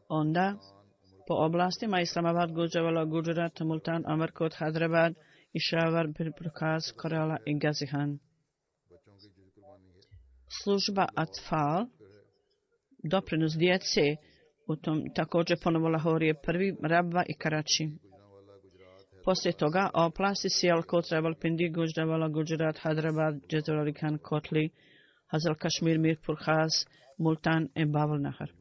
Onda po oblastima Islamabad, Gujranwala, Gujarat, Multan, Amarkot, Hyderabad, Peshawar, Prokaz, Kerala i Gazihan. Služba Atfal, doprinos djece, u tom također ponovo Lahore je prvi, Rabba i Karači. Poslije toga oblasti Sialkot, Rawalpindi, Gujranwala, Gujarat, Hyderabad, Jazawali Khan, Kotli, Hazal Kashmir, Mirpur Khas, Multan i Babul Nahar.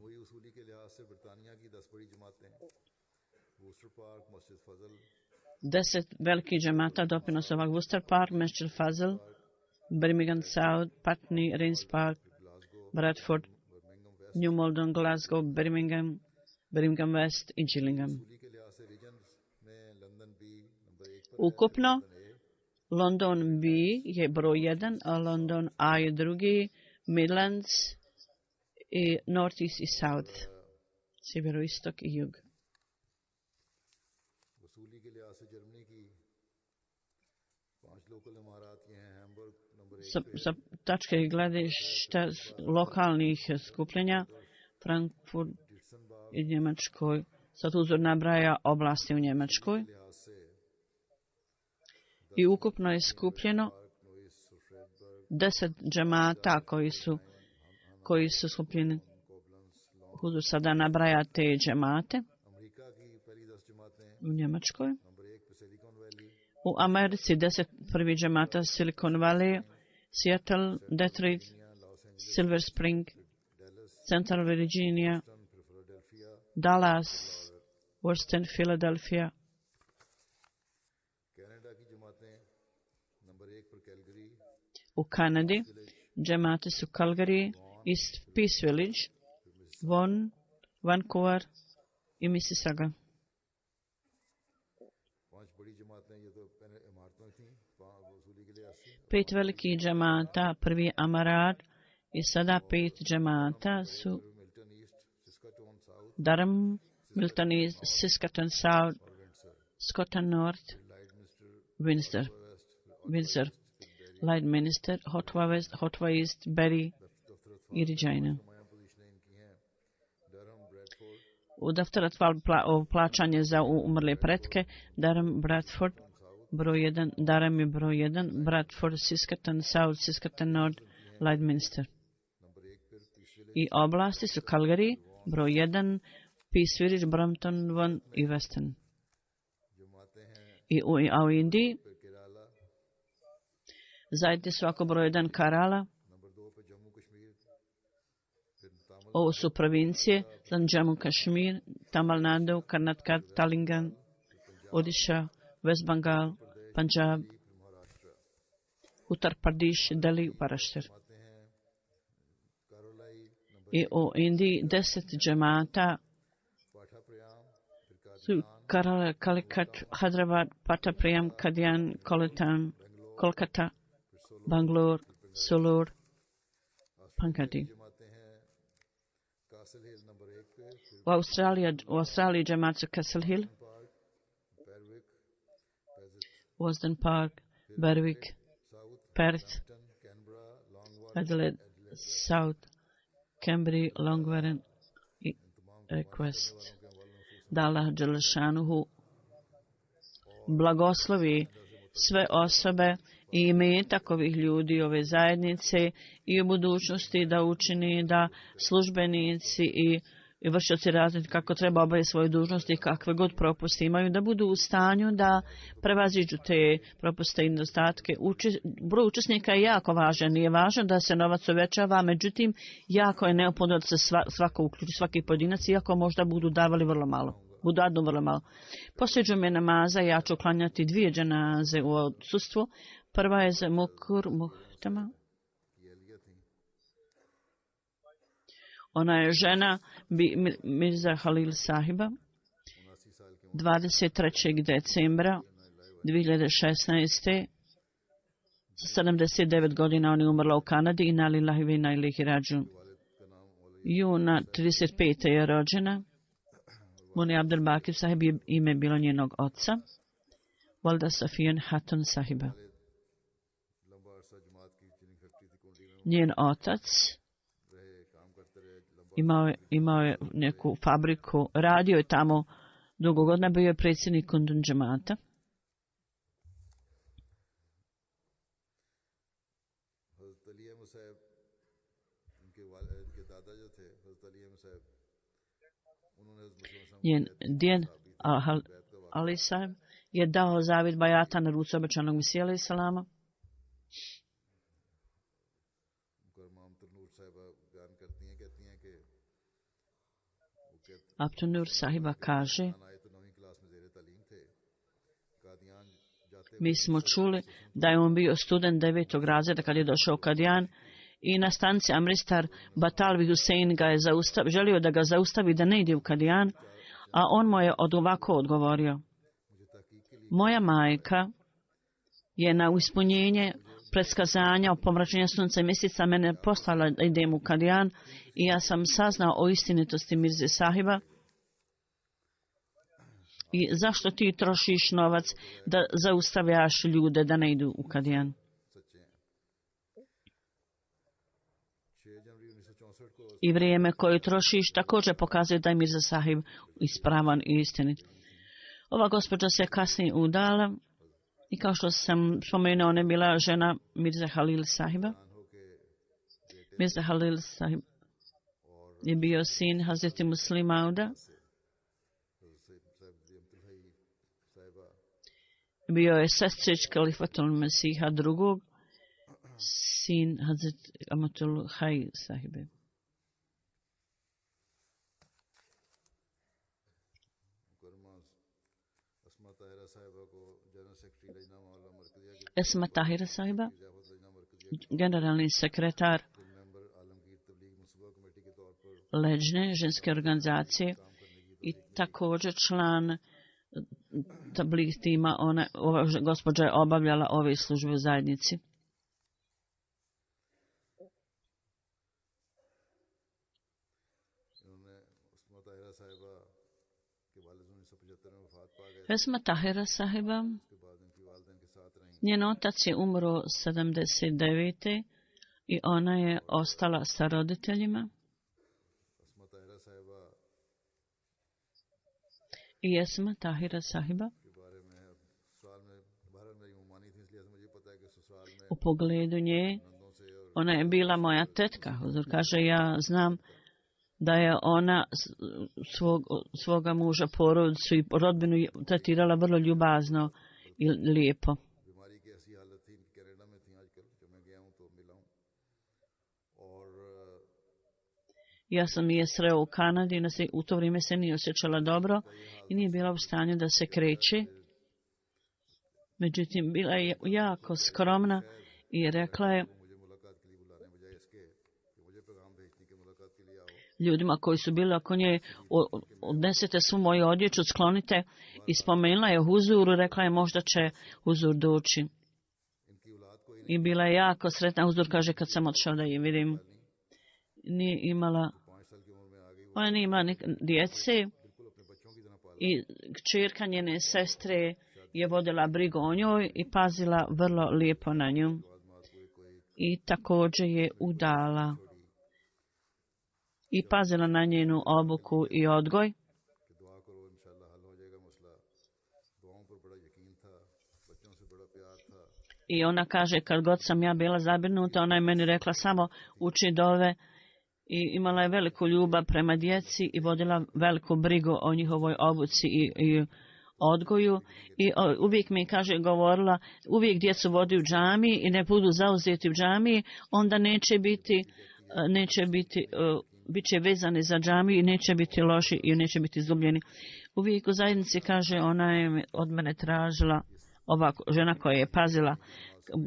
10 velikih džemata doprinos ovog Worcester Park, Masjid Fazl, Birmingham South, Putney, Rains Park, Bradford, New Malden, Glasgow, Birmingham West i Gillingham. Ukupno, London B je broj 1, a London A je drugi, Midlands i North East i South, sjeveroistok i jug. Sa tačke gledišta lokalnih skupljenja, Frankfurt i Njemačkoj, sad uzor nabraja oblasti u Njemačkoj. I ukupno je skupljeno 10 džemata koji su skupljeni. Huzur sada nabraja te džemate u Njemačkoj. U Americi 10 prvi džemata Silicon Valley, Seattle, Detroit, Silver Spring, Central Virginia, Dallas, Western Philadelphia. U Kanadi džemati su Calgary, East Peace Village, Vaughan, Vancouver i Mississauga. Pet velikih džemata, prvi Amarat i sada 5 džemata su Durham, Milton East, Saskatoon South, Scotland North, Windsor, Lloydminster, Hotwa West, Hotwa East, Bury i Regina. U daftarat plaćanje za umrle pretke, Durham, Bradford, broj 1, Durham je broj 1, Bradford, Saskatoon South, Saskatoon North, Lloydminster. I oblasti su Calgary, broj 1, Peace Village, Brampton, Vaughan i Weston. A u Indiji zajedno su ako broj 1 Kerala. Ovo su provincije, Jammu Kashmir, Tamil Nadu, Karnataka, Telangana, Odisha, West Bengal, Punjab, Uttar Pradesh, Delhi, Maharashtra. I u Indiji 10 džemata Kerala, Calicut, Hyderabad, Pattapriyam, Kadian, Kolkata, Bangalore, Sulur, Pankati. U Australiji džemat su Castle Hill, Wasden Park, Berwick, Perth, Adelaide, South, Cambridge, Longwarren i Request. Da Allah Đelešanuhu blagoslovi sve osobe i imetak ovih ljudi, ove zajednice i u budućnosti da učini da službenici i vršioci razred kako treba obaviti svoje dužnosti i kakve god propuste imaju, da budu u stanju da prevaziđu te propuste i nedostatke. Broj učesnika je jako važan. Nije važno da se novac uvećava, međutim, jako je neophodno da se svako uključi, svaki pojedinac, iako možda budu davali vrlo malo. Budu vrlo malo. Poslije džume namaza ja ću klanjati 2 dženaze u odsustvu. Prva je za Mukur Muhtama. Ona je žena Mirza Halil Sahiba. 23. decembra 2016. Sa 79 godina on je umrla u Kanadi i na lillahi wa inna ilaihi rađun. Juna 35. je rođena. Muni Abdul Bakir Sahib je ime bilo njenog oca. Valda Safijan Hatun Sahiba. Njen otac imao je neku fabriku, radio je tamo dugo godina, bio je predsjednik Kundun džemata. Njen djed Ali Sahib je dao zavid bajata na ruci obećanog Mesija alejhi salama. Abtunur Sahiba kaže, mi smo čuli da je on bio student 9. razreda kad je došao u Kadijan i na stanci Amristar Batalvi Husein ga je želio da ga zaustavi da ne ide u Kadijan, a on mu je ovako odgovorio. Moja majka je na ispunjenje predskazanja o pomračenju sunca i mjeseca mene poslala da idem u Kadijan i ja sam saznao o istinitosti Mirze Sahiba. I zašto ti trošiš novac da zaustavljaš ljude da ne idu u Kadijan? I vrijeme koje trošiš također pokazuje da je Mirza Sahib ispravan i istinit. Ova gospođa se kasnije udala i kao što sam spomenuo, ona je bila žena Mirza Halil Sahiba. Mirza Halil Sahib je bio sin Hazreti Muslima Auda. Bio je sestrić Kalifatul Mesiha II. Sin Hazreti Amatul Haj Sahibe. Esma Tahira Sahiba, generalni sekretar leđne ženske organizacije i također član tabligh tima, ova gospođa je obavljala ove službe u zajednici. Esma Tahira Sahiba, njen otac je umro 79. i ona je ostala sa roditeljima. I Esma Tahira Sahiba u pogledu nje, ona je bila moja tetka. Huzur kaže, ja znam da je ona svoga muža, porodicu i rodbinu tretirala vrlo ljubazno i lijepo. Ja sam je sreo u Kanadi, u to vrijeme se nije osjećala dobro i nije bila u stanju da se kreće. Međutim, bila je jako skromna i rekla je, ljudima koji su bili oko nje, odnesete svu moju odjeću, sklonite, i spomenula je Huzuru, rekla je možda će Huzur doći. I bila je jako sretna. Huzur kaže kad sam otišao da je vidim. Ona nije imala djece i kćerka njene sestre je vodila brigu o njoj i pazila vrlo lijepo na nju. I također je udala i pazila na njenu obuku i odgoj. I ona kaže, kad god sam ja bila zabrinuta, ona je meni rekla samo uči dove, i imala je veliku ljubav prema djeci i vodila veliku brigu o njihovoj obuci i odgoju. I uvijek mi kaže, govorila, uvijek djecu vodi u džamiji i ne budu zauzeti u džamiji, onda bit će vezani za džamiju i neće biti loši i neće biti izgubljeni. Uvijek u zajednici, kaže, ona je od mene tražila, ova žena koja je pazila,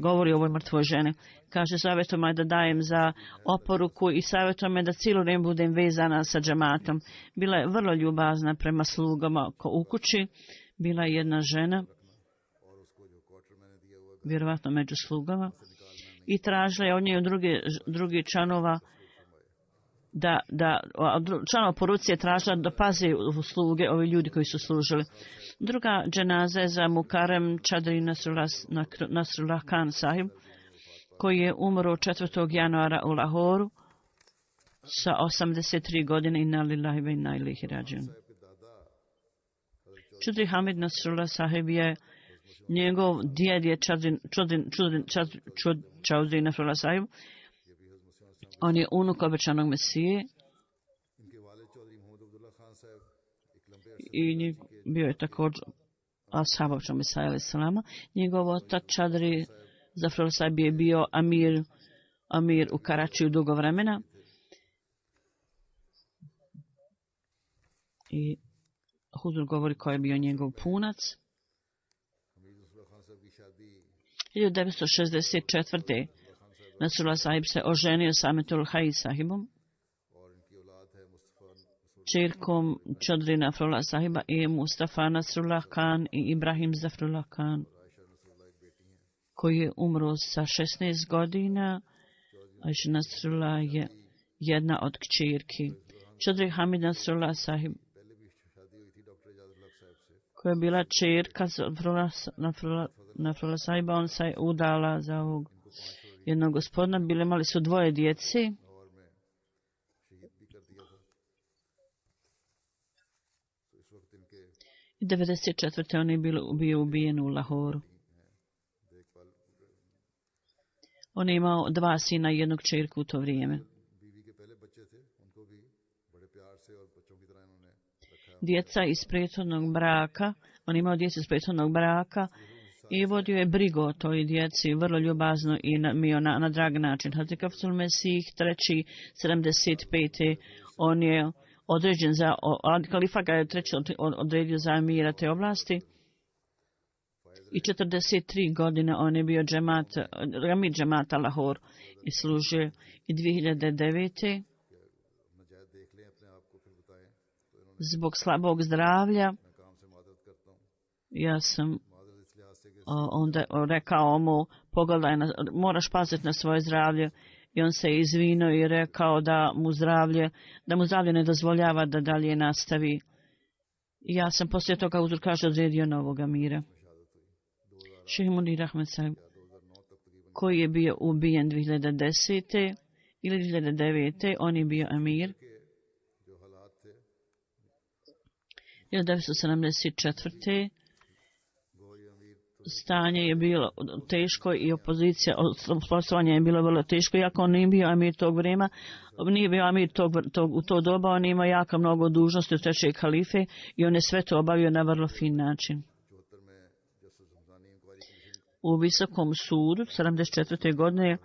govori o ovoj mrtvoj ženi, kaže, savjetuje me da dajem za oporuku i savjetuje me da cijelo vrijeme budem vezana sa džematom. Bila je vrlo ljubazna prema slugama u kući. Bila je jedna žena, vjerovatno među slugama, i tražila je od nje drugi članova članova poruci je tražila da pazi u sluge ovi ljudi koji su služili. Druga dženaza je za Mukarem Čadri Nasrullah Khan sahib, koji je umro 4. januara u Lahoru sa 83 godine. Inna lillahi wa inna ilaihi rađiun. Čudri Hamid Nasrullah sahib je, njegov djed je Čudri Nasrullah sahib. On je unuk obećanog Mesije i bio je također ashab obećanog Mesija alejhi selama. Njegov otac Čadri Zafrullah sahib je bio amir u Karačiju dugo vremena. I Huzur govori ko je bio njegov punac. 1964. Nasrullah sahib se oženio sa Ametul Hai sahibom, čerkom Čadri Nasrullah sahiba, i Mustafa Nasrullah Khan i Ibrahim Zafrullah Khan, koji je umro sa 16 godina. Aisha Nasrullah je jedna od kćerki. Čadri Hamid Nasrullah sahib, koja je bila čerka Nasrullah sahiba, on se je udala za ovog jednog gospodina. Imali su dvoje djece. I 1994. on je bio ubijen u Lahoru. On je imao 2 sina i jednog kćerku u to vrijeme. Djeca iz prethodnog braka, on je imao djecu iz prethodnog braka i vodio je brigu o toj djeci vrlo ljubazno i na drag način. Hazrat Kafsul Mesih III. 75. on je određen za, kalifa ga je treći odredio za amira te oblasti. I 43 godine on je bio amir džemata Lahor i služio. I 2009. zbog slabog zdravlja ja sam onda rekao mu, pogledaj, moraš paziti na svoje zdravlje. I on se izvinuo i rekao da mu zdravlje ne dozvoljava da dalje nastavi. I ja sam poslije toga Huzur kaže odredio novog amira. Šejh Munir Ahmed sahib, koji je bio ubijen 2010. ili 2009. on je bio amir. 1974. stanje je bilo teško i opozicija, osposobljavanje je bilo vrlo teško, iako on nije bio amir tog vremena, nije bio amir u to doba, on imao jako mnogo dužnosti od trećeg halife i on je sve to obavio na vrlo fin način. U Visokom sudu 74. godine,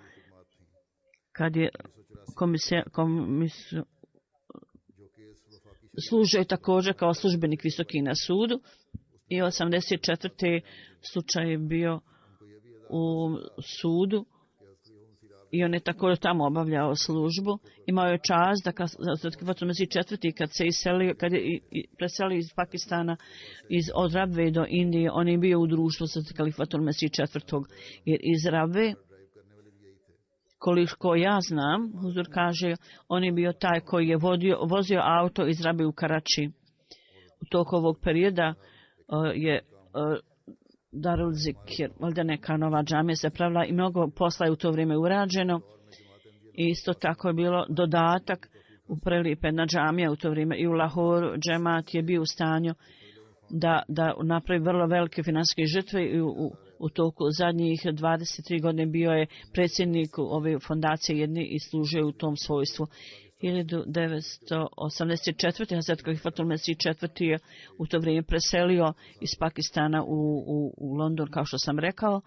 kad je služio također kao službenik visoki na sudu, i 84. slučaj je bio u sudu I on je također tamo obavljao službu. Imao je čast da kad se iselio, kad je preselio iz Pakistana, od Rabve do Indije, on je bio u društvu sa Kalifatul Mesih IV. Jer iz Rabve, koliko ja znam, Huzur kaže, on je bio taj koji je vozio auto iz Rabve u Karači. U toku ovog perioda je Darul Zikr, valjda neka nova džamija se pravila i mnogo posla je u to vrijeme urađeno. I isto tako je bilo dodatak u prelipena džamija u to vrijeme i u Lahoru džemat je bio u stanju da napravi vrlo velike financijske žrtve i u toku zadnjih 23 godine bio je predsjednik ove fondacije jedne i služio u tom svojstvu. 1984. Hazret Kalifatul Mesih IV. Je u to vrijeme preselio iz Pakistana u London, kao što sam rekao,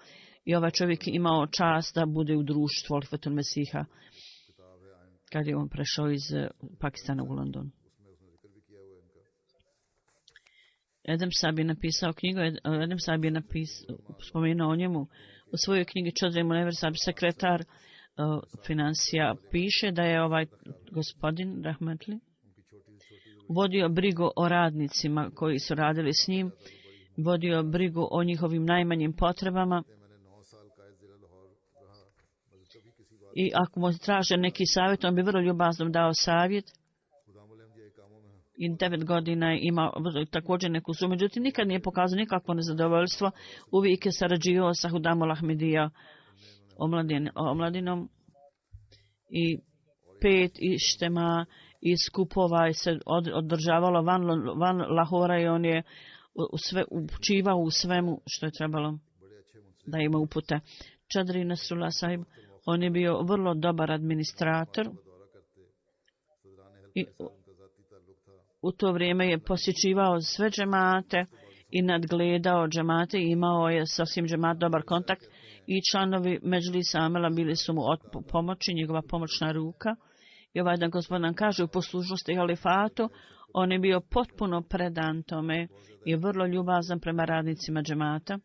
i ovaj čovjek je imao čast da bude u društvu Kalifatul Mesiha kad je on prešao iz Pakistana u London. Edem Sahib je napisao knjigu, Edem Sahib je spomenuo o njemu u svojoj knjigi Chaudhry Munawar Sahib, sekretar financija, piše da je ovaj gospodin Rahmatli vodio brigu o radnicima koji su radili s njim, vodio brigu o njihovim najmanjim potrebama i ako mu traže neki savjet, on bi vrlo ljubazno dao savjet. I 9 godina je imao također neku sumu, međutim nikad nije pokazao nikakvo nezadovoljstvo, uvijek je sarađivao sa Hudamul Ahmedija omladinom i 5 ištema i skupova se održavalo van Lahora i on je učivao u svemu što je trebalo da ima upute. Chaudhry Nasrullah Sahib, on je bio vrlo dobar administrator i u to vrijeme je posjećivao sve džemate i nadgledao džemate i imao je sa svim džemat dobar kontakt i članovi Medžlisa Amela bili su mu od pomoći, njegova pomoćna ruka. I ovaj dan gospodin nam kaže u poslušnosti halifatu, on je bio potpuno predan tome i vrlo ljubazan prema radnicima džemata.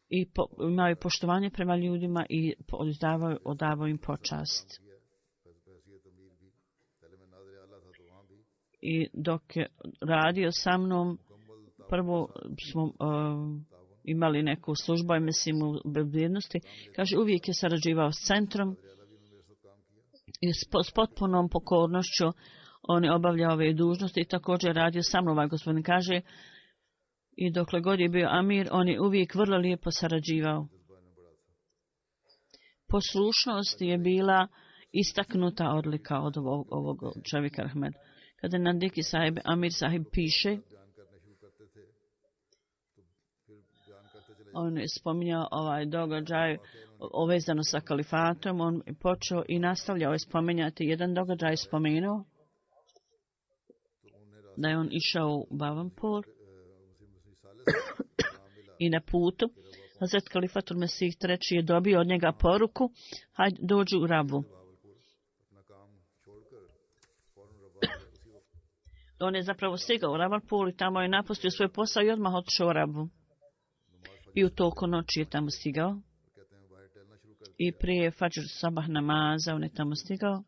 I imao je poštovanje prema ljudima i odavao im počast. I dok je radio sa mnom, prvo smo imali neku službu, mislim u bezbjednosti, kaže uvijek je sarađivao s centrom i s potpunom pokornošću on je obavljao ove dužnosti i također radio sa mnom, ovaj gospodin kaže, i dokle god je bio amir, on je uvijek vrlo lijepo sarađivao. Poslušnost je bila istaknuta odlika od ovog čovjeka Ahmed. Kada Nandiki Sahib, Amir Sahib piše, on je spominjao ovaj događaj ovezano sa kalifatom, on je počeo i nastavljao je spominjati jedan događaj, spomenuo da je on išao u Bhavanpur i na putu Hazret Kalifatul Mesih III je dobio od njega poruku, hajde dođi u Rabu. On je zapravo stigao u Ravalpur i tamo je napustio svoj posao i odmah otišao u Rabu. I u toku noći je tamo stigao. I prije Fajr sabah namaza on je tamo stigao.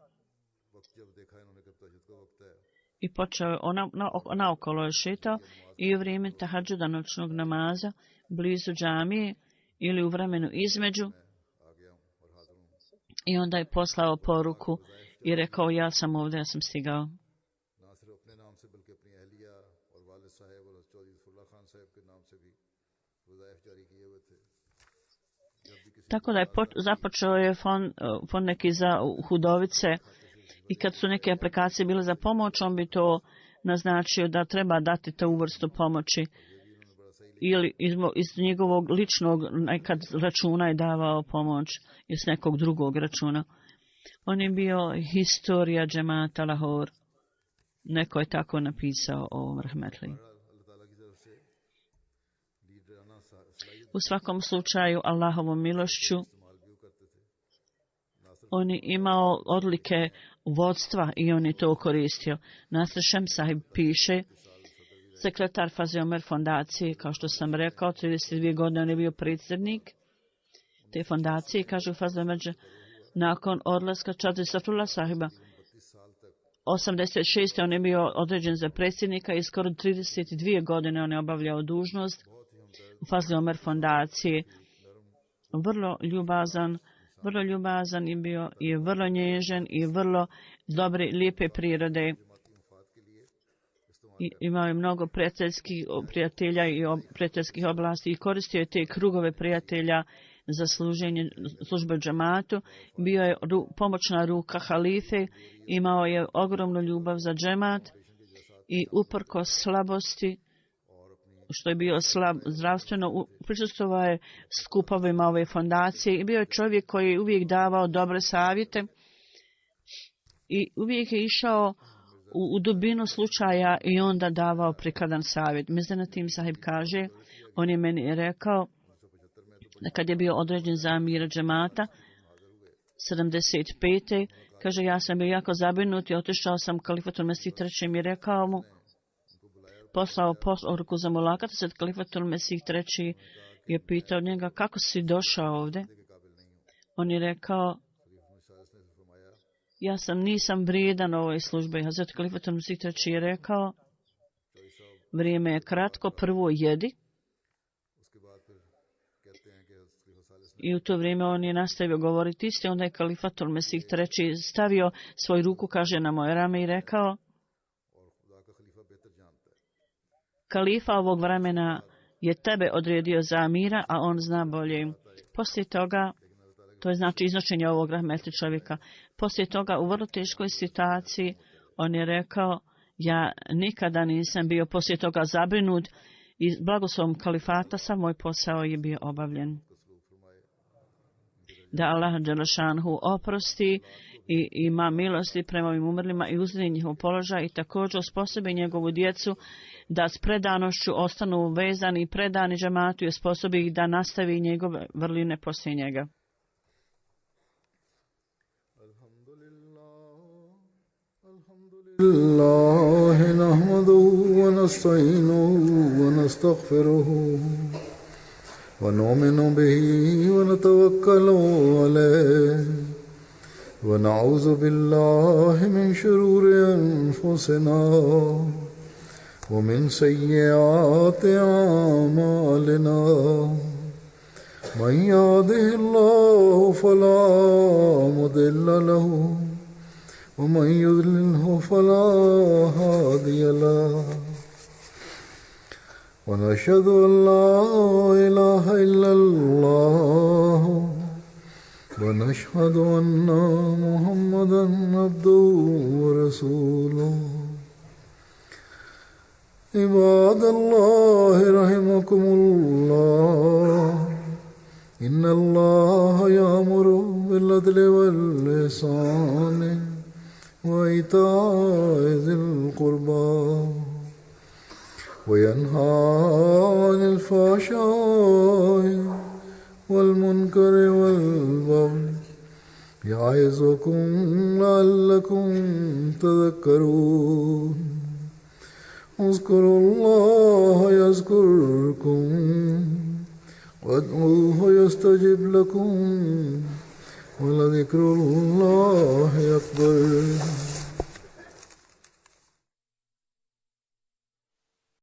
I počeo naokolo je šetao i u vrijeme tahadžuda noćnog namaza blizu džamije ili u vremenu između. I onda je poslao poruku i rekao ja sam ovdje, ja sam stigao. Tako da je započeo je fond neki za hudovice i kad su neke aplikacije bile za pomoć, on bi to naznačio da treba dati tu vrstu pomoći ili iz njegovog ličnog nekad računa je davao pomoć iz nekog drugog računa. On je bio historija džemata Lahore. Neko je tako napisao o Rahmetli. U svakom slučaju, Allahovom milošću, on je imao odlike vodstva i on je to koristio. Nasr Shem Sahib piše, sekretar Fazl Omer fondacije, kao što sam rekao, 32 godine on je bio predsjednik. te fondacije. Kažu Fazl Međe, nakon odlaska Čazi Safrullah sahiba, 86. on je bio određen za predsjednika i skoro 32 godine on je obavljao dužnost u Fazl Omer fondaciji. Vrlo ljubazan je bio i vrlo nježan i vrlo dobre, lijepe prirode. I imao je mnogo prijatelja i prijateljskih oblasti i koristio je te krugove prijatelja za službe džematu. Bio je pomoćna ruka halife, imao je ogromnu ljubav za džemat i uprkos slabosti, što je bio slab zdravstveno, prisustvovao je skupovima ove fondacije i bio je čovjek koji je uvijek davao dobre savjete i uvijek je išao u dubinu slučaja i onda davao prikladan savjet. Meznatim sahib kaže, on je meni rekao da kad je bio određen za amira džemata 75. kaže, ja sam bio jako zabrinut i otišao sam Kalifatul Mesih III i rekao mu, poslao poruku za mulakata, sad Kalifatul Mesih III je pitao njega, kako si došao ovdje? On je rekao, ja nisam vrijedan ovoj službi. Hazrat Kalifatul Mesih III je rekao, vrijeme je kratko, prvo jedi. I u to vrijeme on je nastavio govoriti isti, onda je Kalifatul Mesih III stavio svoju ruku, kaže, na moje rame i rekao, kalifa ovog vremena je tebe odredio za amira, a on zna bolje. Poslije toga, to je znači iznošenje ovog rahmeti čovjeka, poslije toga u vrlo teškoj situaciji on je rekao, ja nikada nisam bio poslije toga zabrinut i blagoslovom kalifata sav moj posao je bio obavljen. Da Allah dželešanhu oprosti i ima milosti prema ovim umrlima i uzdigne njihov položaj i također osposobi njegovu djecu da s predanošću ostanu vezani i predani džematu i osposobi ih da nastavi njegove vrline poslije njega. Alhamdulillah, nahmaduhu wa nasta'inuhu wa nastaghfiruhu wa nu'minu bihi wa natawakkalu alayhi wa na'udhu billahi min shururi anfusina wa min sayyiati a'malina. Man yahdihillahu fala mudilla lahu ومن يضلله فلا هادي له ونشهد أن لا إله إلا الله ونشهد أن محمدا عبده ورسوله عباد الله رحمكم الله إن الله يأمر بالعدل والإحسان وإيتاء ذي القربى وينهى عن الفحشاء والمنكر والبغي يعظكم لعلكم تذكرون اذكروا الله يذكركم وادعوه يستجب لكم ولذكر الله أكبر.